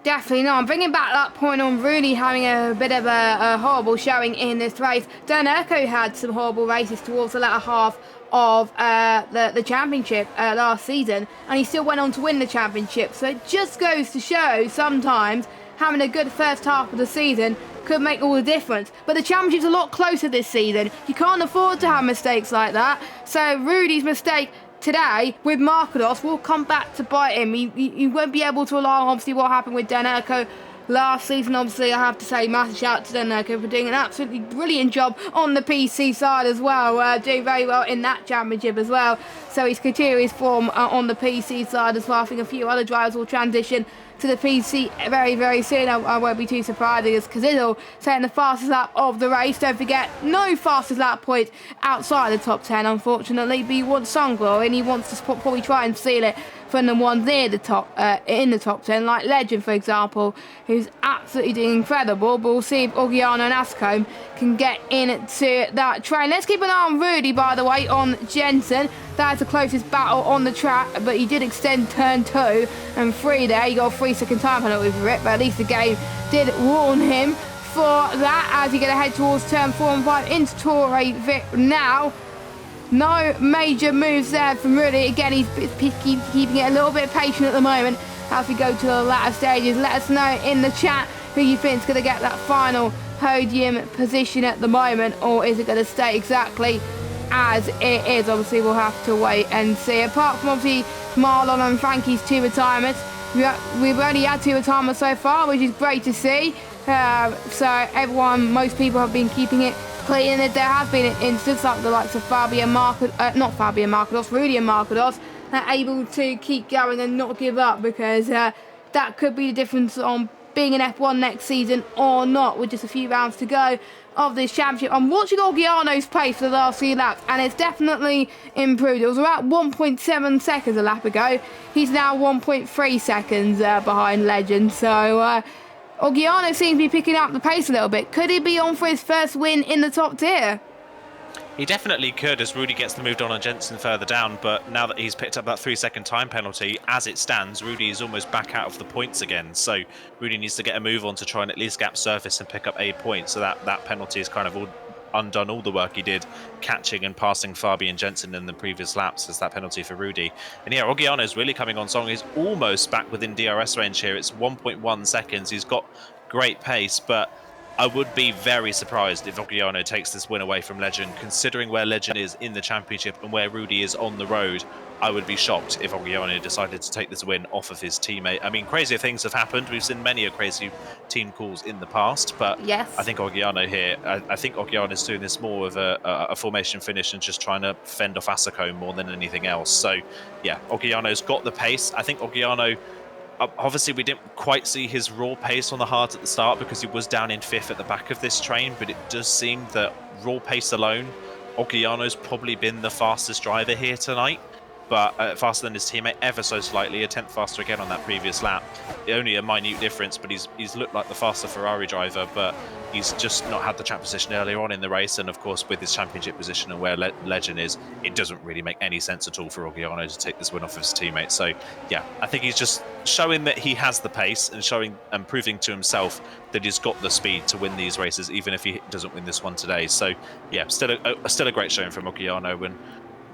Definitely not. I'm bringing back that point on Rudy having a bit of a horrible showing in this race. Dernurco had some horrible races towards the latter half of the championship last season, and he still went on to win the championship. So it just goes to show sometimes having a good first half of the season could make all the difference. But the championship's a lot closer this season. You can't afford to have mistakes like that. So Rudy's mistake today with Markados will come back to bite him. He won't be able to rely on obviously what happened with Dernurco last season. Obviously, I have to say massive shout out to Dernurco for doing an absolutely brilliant job on the PC side as well, doing very well in that championship as well. So he's continuing his form on the PC side as well. I think a few other drivers will transition to the PC very, very soon. I won't be too surprised as Cazidle setting the fastest lap of the race. Don't forget, no fastest lap point outside the top 10, unfortunately, but he wants some glory and he wants to probably try and seal it from the ones near the top, in the top 10, like Legend, for example, who's absolutely doing incredible. But we'll see if Oggiano and Facecam can get into that train. Let's keep an eye on Rudy, by the way, on Jensen. That's the closest battle on the track, but he did extend turn 2 and 3 there. He got a 3-second time penalty for it, but at least the game did warn him for that as he gonna head towards turn 4 and 5 into Torre Vic now. No major moves there from Rudy. Again, he's keeping it a little bit patient at the moment as we go to the latter stages. Let us know in the chat who you think is going to get that final podium position at the moment, or is it going to stay exactly as it is? Obviously, we'll have to wait and see. Apart from obviously Marlon and Frankie's 2 retirements, we've only had 2 retirements so far, which is great to see. So most people have been keeping it clean. There have been instances like the likes of Rudy and Markados, that are able to keep going and not give up, because that could be the difference on being an F1 next season or not, with just a few rounds to go of this championship. I'm watching Oggiano's pace for the last few laps, and it's definitely improved. It was about 1.7 seconds a lap ago. He's now 1.3 seconds behind Legend. So Oggiano seems to be picking up the pace a little bit. Could he be on for his first win in the top tier? He definitely could, as Rudy gets the moved on Jensen further down, but now that he's picked up that 3-second time penalty, as it stands, Rudy is almost back out of the points again. So Rudy needs to get a move on to try and at least gap surface and pick up a point. So that penalty is kind of undone all the work he did catching and passing Fabian Jensen in the previous laps as that penalty for Rudy. And yeah, Oggiano is really coming on strong. He's almost back within DRS range here. It's 1.1 seconds. He's got great pace, but I would be very surprised if Oggiano takes this win away from Legend, considering where Legend is in the championship and where Rudy is on the road. I would be shocked if Oggiano decided to take this win off of his teammate. I mean, crazier things have happened. We've seen many crazy team calls in the past, but yes, I think Oggiano here, I think Oggiano is doing this more of a formation finish and just trying to fend off Facecam more than anything else. So yeah, Oggiano's got the pace. I think Oggiano, obviously we didn't quite see his raw pace on the hard at the start because he was down in 5th at the back of this train, but it does seem that raw pace alone, Oggiano's probably been the fastest driver here tonight, but faster than his teammate ever so slightly, a 10th faster again on that previous lap. Only a minute difference, but he's looked like the faster Ferrari driver, but he's just not had the track position earlier on in the race. And of course, with his championship position and where Legend is, it doesn't really make any sense at all for Oggiano to take this win off of his teammate. So yeah, I think he's just showing that he has the pace and showing and proving to himself that he's got the speed to win these races, even if he doesn't win this one today. So yeah, still a great showing from Oggiano, and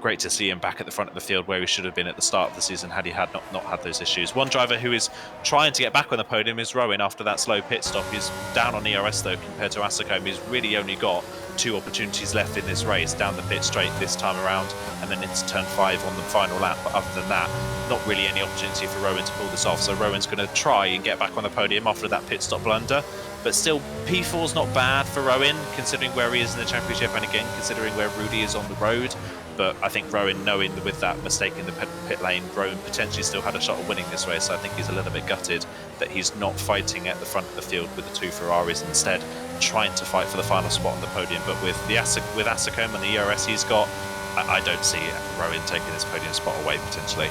great to see him back at the front of the field where he should have been at the start of the season had he not had those issues. One driver who is trying to get back on the podium is Rowan after that slow pit stop. He's down on ERS though compared to Facecam. He's really only got 2 opportunities left in this race, down the pit straight this time around and then into turn 5 on the final lap. But other than that, not really any opportunity for Rowan to pull this off. So Rowan's going to try and get back on the podium after that pit stop blunder. but still P4's not bad for Rowan, considering where he is in the championship, and again, considering where Rudy is on the road. But I think Rowan, knowing that with that mistake in the pit lane, Rowan potentially still had a shot of winning this race. So I think he's a little bit gutted that he's not fighting at the front of the field with the 2 Ferraris, instead trying to fight for the final spot on the podium. But with Facecam and the ERS he's got, I don't see Rowan taking this podium spot away potentially.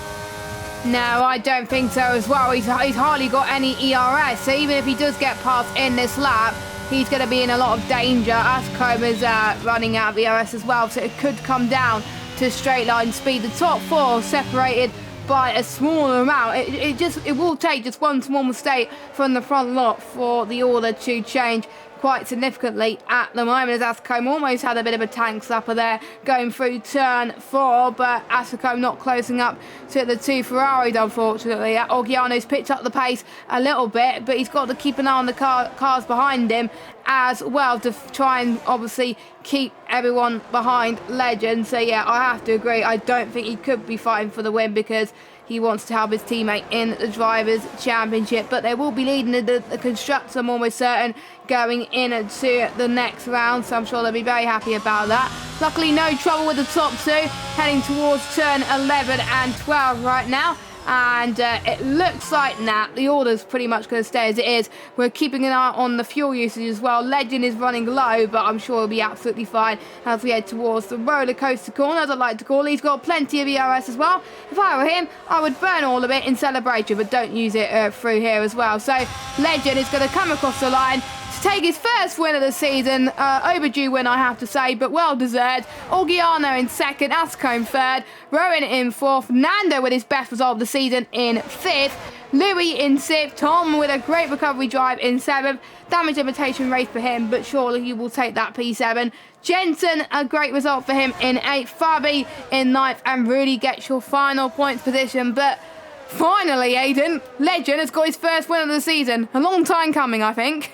No, I don't think so as well. He's hardly got any ERS, so even if he does get past in this lap, he's going to be in a lot of danger. Facecam is running out of ERS as well, so it could come down to straight line speed. The top 4 separated by a small amount. It will take just one small mistake from the front lot for the order to change quite significantly at the moment, as Facecam almost had a bit of a tank slapper there going through turn 4, but Facecam not closing up to the 2 Ferraris, unfortunately. Orgiano's picked up the pace a little bit, but he's got to keep an eye on the cars behind him as well to try and obviously keep everyone behind Legend. So yeah, I have to agree, I don't think he could be fighting for the win because he wants to help his teammate in the Drivers' Championship, but they will be leading the Constructors, I'm almost certain, going into the next round, so I'm sure they'll be very happy about that. Luckily, no trouble with the top 2, heading towards turn 11 and 12 right now. And it looks like the order's pretty much going to stay as it is. We're keeping an eye on the fuel usage as well. Legend is running low, but I'm sure he'll be absolutely fine as we head towards the roller coaster corner, as I like to call it. He's got plenty of ERS as well. If I were him, I would burn all of it in celebration, but don't use it through here as well. So Legend is going to come across the line to take his first win of the season. Overdue win, I have to say, but well deserved. Orgiano in second, Facecam third, Rowan in fourth, Nando with his best result of the season in fifth, Louis in sixth, Tom with a great recovery drive in seventh. Damage limitation race for him, but surely he will take that P7. Jensen, a great result for him in eighth, Fabi in ninth, and Rudy gets your final points position. But finally, Aiden, Legend has got his first win of the season. A long time coming, I think.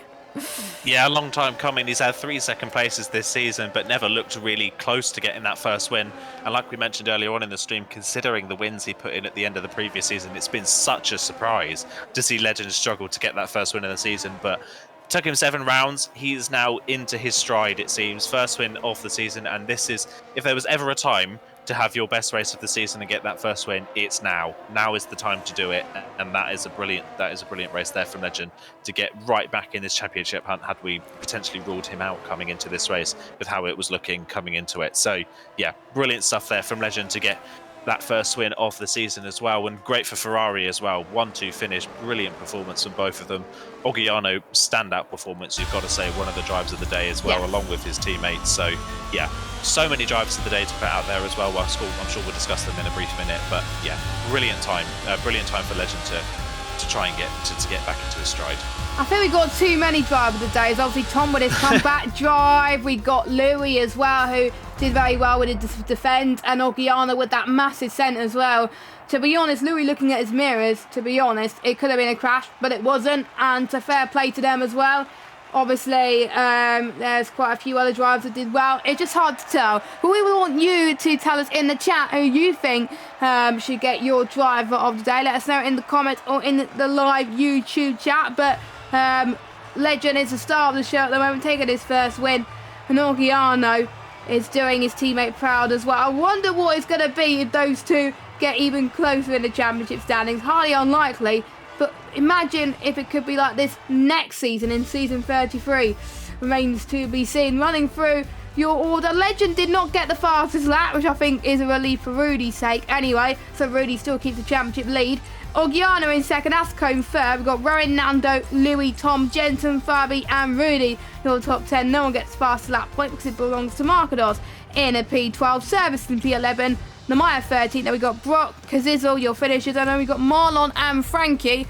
Yeah, a long time coming. He's had 3 second places this season, but never looked really close to getting that first win. And like we mentioned earlier on in the stream, considering the wins he put in at the end of the previous season, it's been such a surprise to see Legend struggle to get that first win of the season. But took him 7 rounds. He's now into his stride, it seems. First win of the season, and this is, if there was ever a time to have your best race of the season and get that first win, it's now. Now is the time to do it, and that is a brilliant race there from Legend to get right back in this championship hunt. Had we potentially ruled him out coming into this race with how it was looking coming into it, so yeah, brilliant stuff there from Legend to get that first win of the season as well, and great for Ferrari as well. 1-2 finish, brilliant performance from both of them. Orgiano, standout performance, you've got to say, one of the drives of the day as well, yes, along with his teammates. So yeah, so many drives of the day to put out there as well. I'm sure we'll discuss them in a brief minute, but yeah, brilliant time for Legend to try and get back into his stride. I think we got too many drivers of the day. Obviously Tom with his comeback drive. We got Louis as well, who did very well with his defence, and Orgiano with that massive centre as well. To be honest, Louis looking at his mirrors, to be honest, it could have been a crash, but it wasn't, and to fair play to them as well. Obviously, there's quite a few other drivers that did well. It's just hard to tell. But we want you to tell us in the chat who you think should get your driver of the day. Let us know in the comments or in the live YouTube chat. But Legend is the star of the show at the moment, taking his first win. And Orgiano is doing his teammate proud as well. I wonder what it's going to be if those two get even closer in the championship standings. Highly unlikely. But imagine if it could be like this next season, in season 33. Remains to be seen. Running through your order, Legend did not get the fastest lap, which I think is a relief for Rudy's sake anyway. So Rudy still keeps the championship lead. Orgiano in second, Facecam third. We've got Rowan, Nando, Louis, Tom, Jensen, Fabi and Rudy. Your top 10. No one gets fast lap point because it belongs to Marcados in a P12. Service in P11. Namaya 13. Then we got Brock, Kazizel, your finishers. And then we got Marlon and Frankie,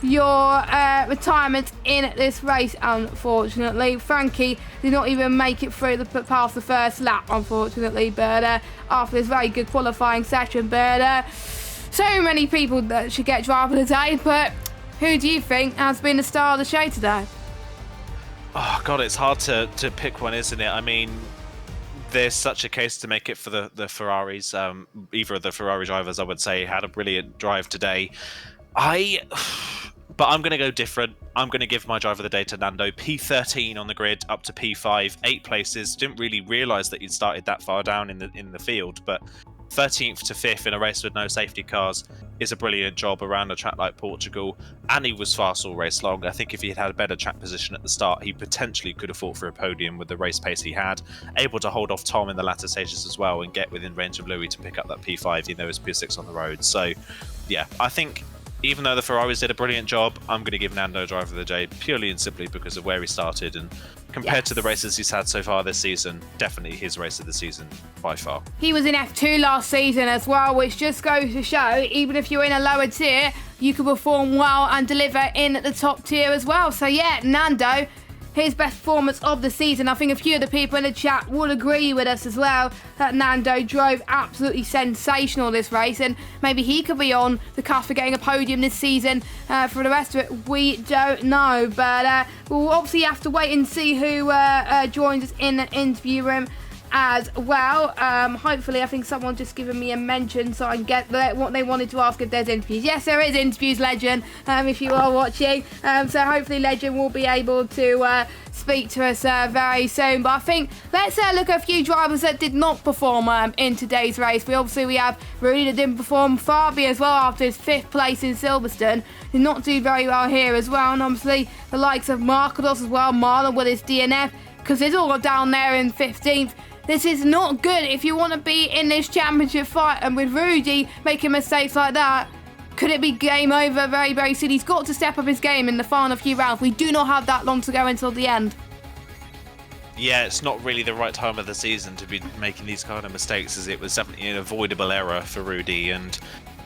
your retirement in this race, unfortunately. Frankie did not even make it through past the first lap, unfortunately. But after this very good qualifying session. But so many people that should get driver of the day. But who do you think has been the star of the show today? Oh God, it's hard to pick one, isn't it? I mean, there's such a case to make it for the Ferraris. Either of the Ferrari drivers, I would say, had a brilliant drive today. But I'm going to go different. I'm going to give my driver of the day to Nando. P13 on the grid, up to P5, 8 places. Didn't really realise that he'd started that far down in the field, but 13th to 5th in a race with no safety cars is a brilliant job around a track like Portugal, and he was fast all race long. I think if he had a better track position at the start, he potentially could have fought for a podium with the race pace he had, able to hold off Tom in the latter stages as well and get within range of Louis to pick up that P5, even though it's P6 on the road. So yeah, I think even though the Ferraris did a brilliant job, I'm going to give Nando driver of the day purely and simply because of where he started, and compared to the races he's had so far this season, definitely his race of the season by far. He was in F2 last season as well, which just goes to show, even if you're in a lower tier, you can perform well and deliver in the top tier as well. So yeah, Nando, his best performance of the season. I think a few of the people in the chat will agree with us as well that Nando drove absolutely sensational this race, and maybe he could be on the cusp of getting a podium this season. For the rest of it, we don't know, but we'll obviously have to wait and see who joins us in the interview room as well. Hopefully, I think someone just given me a mention so I can get what they wanted to ask if there's interviews. Yes, there is interviews, Legend, if you are watching. So hopefully Legend will be able to speak to us very soon. But I think let's look at a few drivers that did not perform in today's race. We have Rudy that didn't perform, Fabi as well after his 5th place in Silverstone. Did not do very well here as well. And obviously the likes of Markados as well, Marlon with his DNF, because it's all down there in 15th. This is not good if you want to be in this championship fight, and with Rudy making mistakes like that, could it be game over very, very soon? He's got to step up his game in the final few rounds. We do not have that long to go until the end. Yeah, it's not really the right time of the season to be making these kind of mistakes, as it was definitely an avoidable error for Rudy. And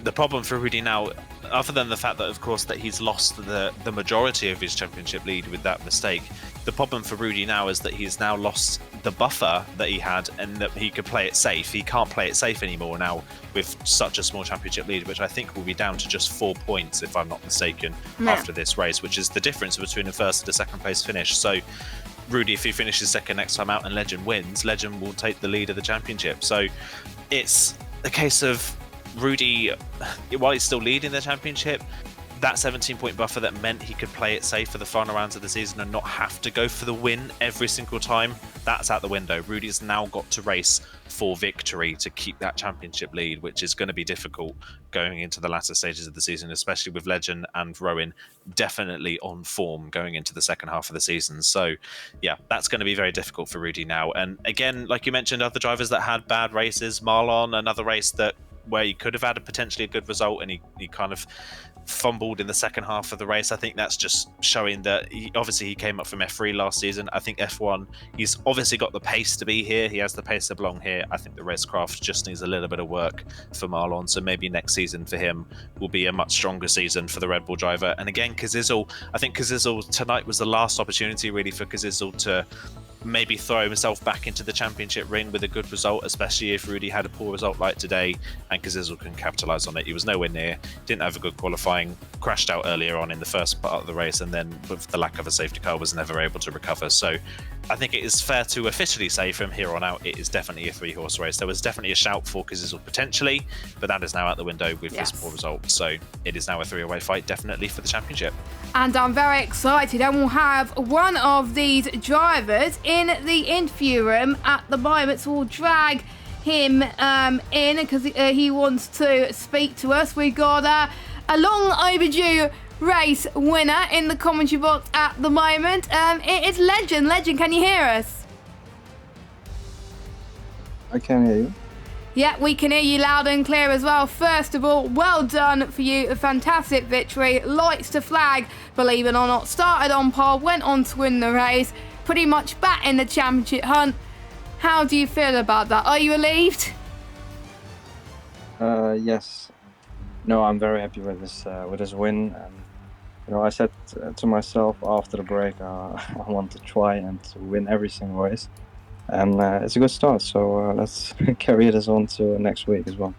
the problem for Rudy now, other than the fact that, of course, that he's lost the majority of his championship lead with that mistake, the problem for Rudy now is that he's now lost the buffer that he had, and that he could play it safe. He can't play it safe anymore now with such a small championship lead, which I think will be down to just 4 points, if I'm not mistaken, after this race, which is the difference between a first and a second place finish. So Rudy, if he finishes second next time out and Legend wins, Legend will take the lead of the championship. So it's a case of Rudy, while he's still leading the championship, that 17-point buffer that meant he could play it safe for the final rounds of the season and not have to go for the win every single time, that's out the window. Rudy's now got to race for victory to keep that championship lead, which is going to be difficult going into the latter stages of the season, especially with Legend and Rowan definitely on form going into the second half of the season. So yeah, that's going to be very difficult for Rudy now. And again, like you mentioned, other drivers that had bad races, Marlon, another race where he could have had potentially a good result, and he kind of fumbled in the second half of the race. I think that's just showing that he came up from F3 last season. I think F1, he's obviously got the pace to be here. He has the pace to belong here. I think the racecraft just needs a little bit of work for Marlon. So maybe next season for him will be a much stronger season for the Red Bull driver. And again, I think Kazizel tonight was the last opportunity really for Kazizel to maybe throw himself back into the championship ring with a good result, especially if Rudy had a poor result like today, and Kazizel can capitalise on it. He was nowhere near, didn't have a good qualifying, crashed out earlier on in the first part of the race, and then with the lack of a safety car was never able to recover. So I think it is fair to officially say from here on out, it is definitely a 3-horse race. There was definitely a shout for Kazizel potentially, but that is now out the window with this poor result. So it is now a 3-away fight, definitely for the championship. And I'm very excited, and we'll have one of these drivers in the interview room at the moment, so we'll drag him in because he wants to speak to us. We've got a long overdue race winner in the commentary box at the moment. It's Legend. Legend, can you hear us? I can hear you. Yeah, we can hear you loud and clear as well. First of all, well done for you. A fantastic victory. Lights to flag, believe it or not. Started on pole, went on to win the race. Pretty much back in the championship hunt. How do you feel about that? Are you relieved? Yes. No, I'm very happy with this win. I said to myself after the break, I want to try and to win every single race. And it's a good start, so let's carry this on to next week as well.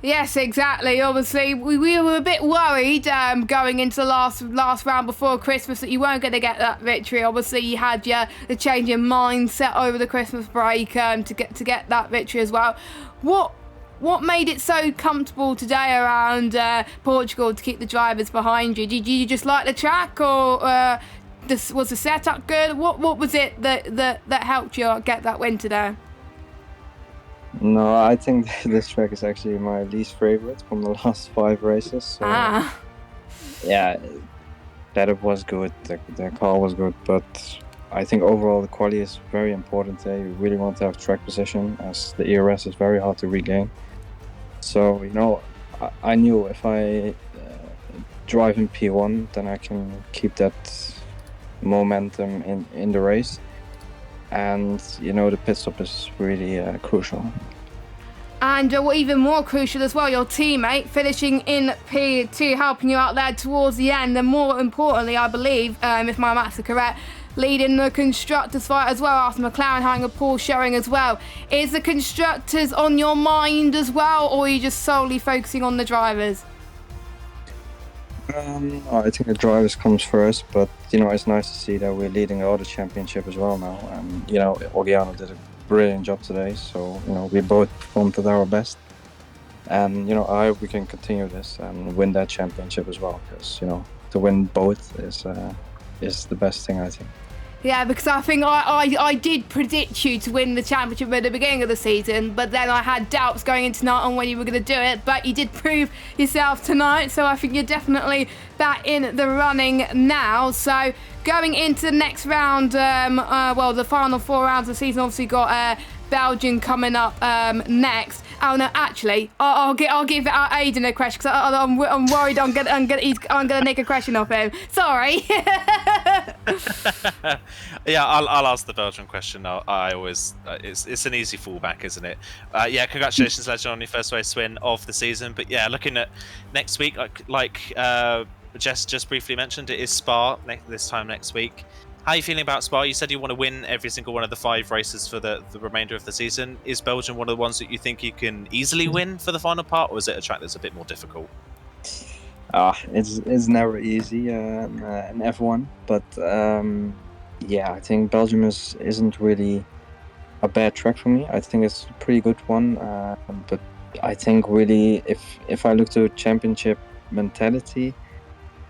Yes, exactly. Obviously, we were a bit worried going into the last round before Christmas that you weren't going to get that victory. Obviously, you had the change in mindset over the Christmas break to get that victory as well. What what made it so comfortable today around Portugal to keep the drivers behind you? Did you just like the track, or was the setup good? What was it that helped you get that win today? No, I think this track is actually my least favorite from the last 5 races. So, yeah, setup was good, the car was good, but I think overall the quality is very important. You really want to have track position, as the ERS is very hard to regain. So, you know, I knew if I drive in P1, then I can keep that momentum in the race. And, you know, the pit stop is really crucial. And even more crucial as well, your teammate finishing in P2, helping you out there towards the end. And more importantly, I believe, if my maths are correct, leading the constructors fight as well, after McLaren having a poor showing as well. Is the constructors on your mind as well, or are you just solely focusing on the drivers? I think the drivers comes first, but you know, it's nice to see that we're leading the auto championship as well now. And you know, Elgato did a brilliant job today, so you know, we both performed at our best. And you know, I hope we can continue this and win that championship as well, because you know, to win both is the best thing, I think. Yeah, because I think I did predict you to win the championship at the beginning of the season, but then I had doubts going into tonight on when you were going to do it, but you did prove yourself tonight, so I think you're definitely back in the running now. So going into the next round, well, the final 4 rounds of the season, obviously got Belgium coming up next. Oh no, actually, I'll give Aiden a question, because I'm worried I'm gonna nick a question off him. Sorry. Yeah, I'll ask the Belgian question. I always it's an easy fallback, isn't it? Yeah, congratulations, Legend, on your first race win of the season. But yeah, looking at next week, like Jess just briefly mentioned, it is Spa this time next week. How are you feeling about Spa? You said you want to win every single one of the 5 races for the remainder of the season. Is Belgium one of the ones that you think you can easily win for the final part, or is it a track that's a bit more difficult? It's never easy in F1, but yeah, I think Belgium isn't really a bad track for me. I think it's a pretty good one, but I think really if I look to championship mentality,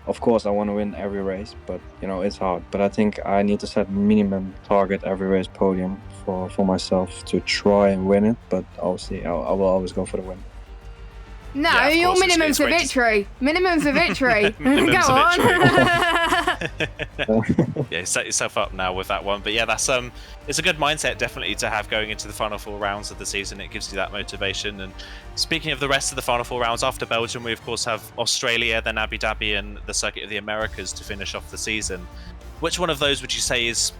of course I want to win every race, but you know, it's hard. But I think I need to set minimum target every race podium for myself to try and win it. But obviously I will always go for the win. No, Yeah, your minimum's a victory. Minimum's a victory. Go on. Yeah, set yourself up now with that one. But yeah, that's it's a good mindset definitely to have going into the final 4 rounds of the season. It gives you that motivation. And speaking of the rest of the final 4 rounds, after Belgium, we of course have Australia, then Abu Dhabi, and the Circuit of the Americas to finish off the season. Which one of those would you say is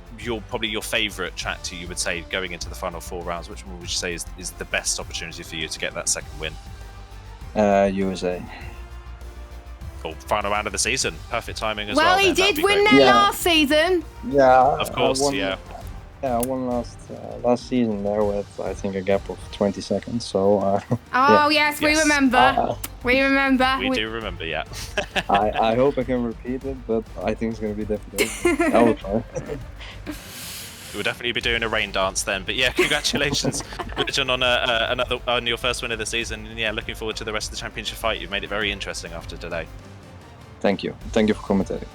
probably your favourite track to you would say going into the final 4 rounds? Which one would you say is the best opportunity for you to get that second win? USA. Cool. Final round of the season. Perfect timing as well. Well, he did win there last season. Yeah, of course. Yeah, I won last season there with I think a gap of 20 seconds. So. Oh yeah. yes, we remember. We remember. We do remember. Yeah. I hope I can repeat it, but I think it's going to be difficult. I will try. We'll definitely be doing a rain dance then. But yeah, congratulations, Richard, on your first win of the season. And yeah, looking forward to the rest of the championship fight. You've made it very interesting after today. Thank you. Thank you for commentating.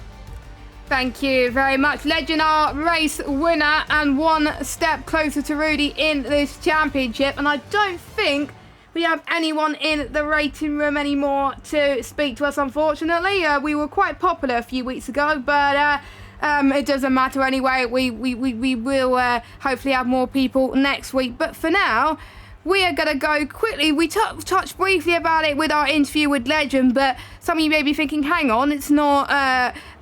Thank you very much. Legend, our race winner, and one step closer to Rudy in this championship. And I don't think we have anyone in the rating room anymore to speak to us, unfortunately. We were quite popular a few weeks ago, but it doesn't matter anyway. We will hopefully have more people next week. But for now, we are going to go quickly. We touched briefly about it with our interview with Legend, but some of you may be thinking, hang on, it's not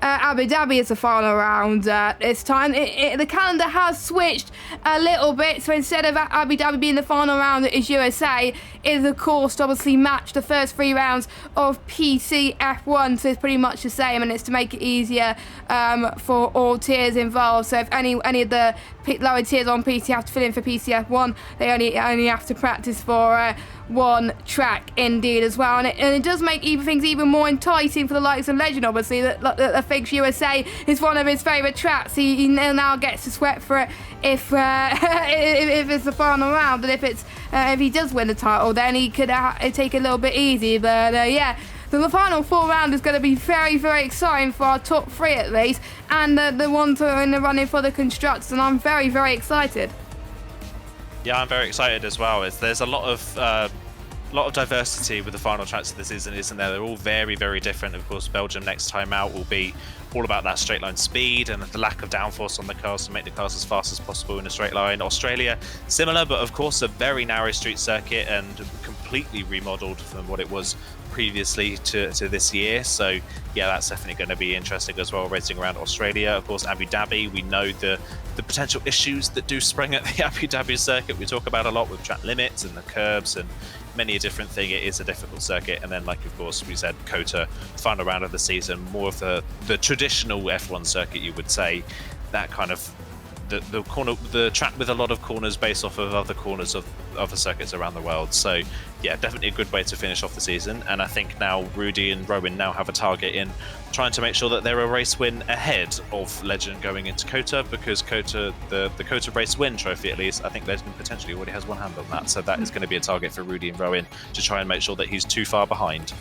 Abu Dhabi as the final round this time. The calendar has switched a little bit, so instead of Abu Dhabi being the final round, it is USA. It is, of course, to obviously match the first 3 rounds of PC F1, so it's pretty much the same, and it's to make it easier for all tiers involved. So if any of the lower tiers on PC have to fill in for PC F1, they only have to practice for One track indeed as well, and it does make things even more enticing for the likes of Legend. Obviously, that the Fix USA is one of his favourite tracks. He now gets to sweat for it if if it's the final round, and if he does win the title, then he could take it a little bit easy. But yeah. The final 4 round is going to be very, very exciting for our top 3 at least, and the ones who are in the running for the constructors, and I'm very, very excited. Yeah, I'm very excited as well. There's a lot of diversity with the final tracks of the season, isn't there? They're all very, very different. Of course, Belgium next time out will be all about that straight line speed and the lack of downforce on the cars to make the cars as fast as possible in a straight line. Australia, similar, but of course a very narrow street circuit and completely remodeled from what it was previously to this year. So yeah, that's definitely going to be interesting as well, racing around Australia. Of course, Abu Dhabi, we know the potential issues that do spring at the Abu Dhabi circuit. We talk about a lot with track limits and the curbs and many a different thing. It is a difficult circuit. And then, like, of course, we said Kota, final round of the season, more of the traditional F1 circuit, you would say. That kind of the track with a lot of corners based off of other corners of other circuits around the world. So yeah, definitely a good way to finish off the season. And I think now Rudy and Rowan now have a target in trying to make sure that they're a race win ahead of Legend going into Kota, because Kota, the Kota race win trophy at least, I think Legend potentially already has one hand on that. So that is going to be a target for Rudy and Rowan to try and make sure that he's too far behind.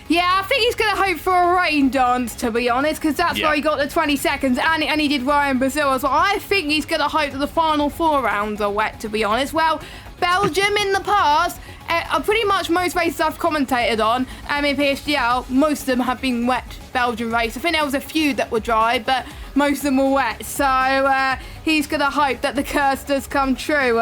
Yeah, I think he's going to hope for a rain dance, to be honest, because that's where he got the 20 seconds, and he did well in Brazil as well. I think he's going to hope that the final 4 rounds are wet, to be honest. Well, Belgium in the past, pretty much most races I've commentated on in PSGL, most of them have been wet Belgian races. I think there was a few that were dry, but most of them were wet. So he's going to hope that the curse does come true,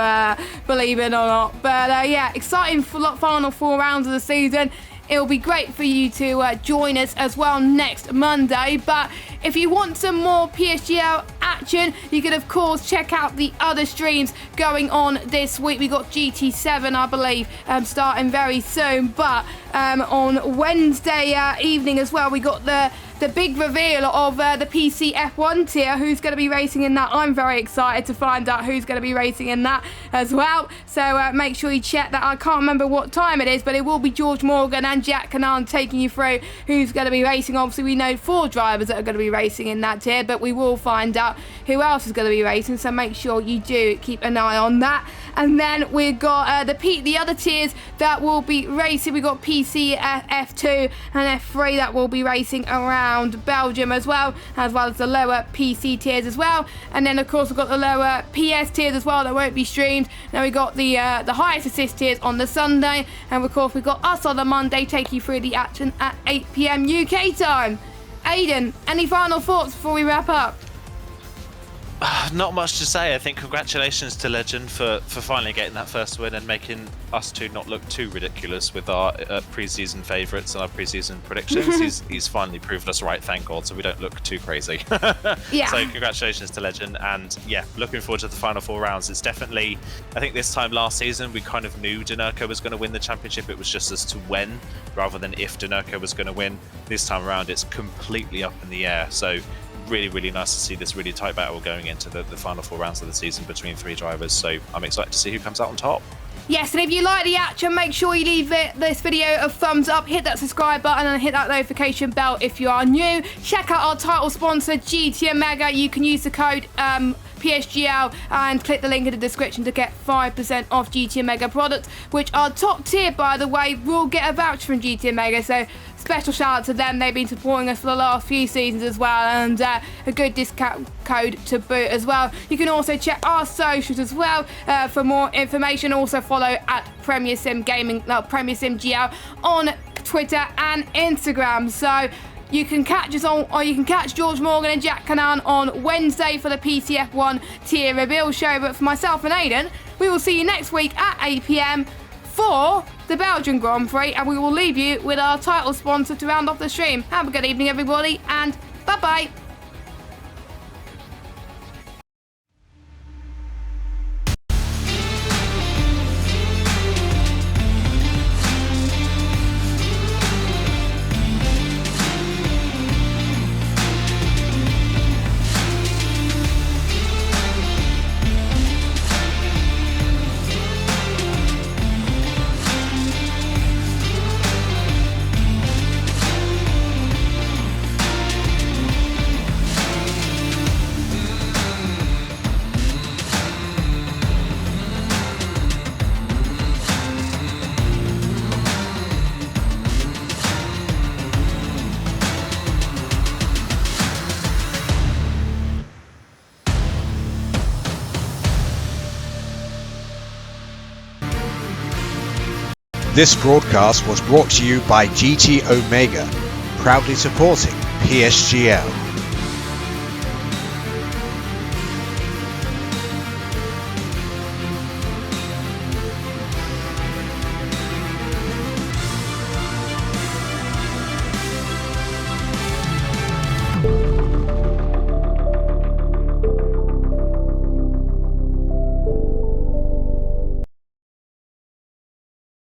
believe it or not. But yeah, exciting final 4 rounds of the season. It'll be great for you to join us as well next Monday. But if you want some more PSGL action, you can of course check out the other streams going on this week. We got GT7, I believe, starting very soon. But on Wednesday evening as well, we got the big reveal of the PC F1 tier, who's going to be racing in that. I'm very excited to find out who's going to be racing in that as well. So make sure you check that. I can't remember what time it is, but it will be George Morgan and Jack Canaan taking you through who's going to be racing. Obviously, we know 4 drivers that are going to be racing in that tier, but we will find out who else is going to be racing. So make sure you do keep an eye on that. And then we've got the other tiers that will be racing. We've got PC, F2 and F3 that will be racing around Belgium as well as the lower PC tiers as well. And then of course we've got the lower PS tiers as well that won't be streamed. Then we got the highest assist tiers on the Sunday, and of course we've got us on the Monday taking you through the action at 8 PM UK time. Aiden, any final thoughts before we wrap up? Not much to say. I think congratulations to Legend for finally getting that first win and making us two not look too ridiculous with our pre-season favourites and our pre-season predictions. he's finally proved us right, thank God, so we don't look too crazy. Yeah. So congratulations to Legend, and yeah, looking forward to the final 4 rounds. It's definitely, I think this time last season we kind of knew Denurko was going to win the championship. It was just as to when rather than if Denurko was going to win. This time around it's completely up in the air. So really, really nice to see this really tight battle going into the final 4 rounds of the season between 3 drivers. So I'm excited to see who comes out on top. Yes, and if you like the action, make sure you leave this video a thumbs up, hit that subscribe button and hit that notification bell if you are new. Check out our title sponsor, GT Omega. You can use the code PSGL and click the link in the description to get 5% off GT Omega products, which are top tier, by the way. We'll get a voucher from GT Omega, so special shout out to them. They've been supporting us for the last few seasons as well, and a good discount code to boot as well. You can also check our socials as well for more information. Also follow at Premier Sim Gaming, Premier Sim GL on Twitter and Instagram. So you can catch us on, or you can catch George Morgan and Jack Canaan on Wednesday for the PCF1 tier reveal show. But for myself and Aiden, we will see you next week at 8 PM for the Belgian Grand Prix, and we will leave you with our title sponsor to round off the stream. Have a good evening, everybody, and bye-bye. This broadcast was brought to you by GT Omega, proudly supporting PSGL.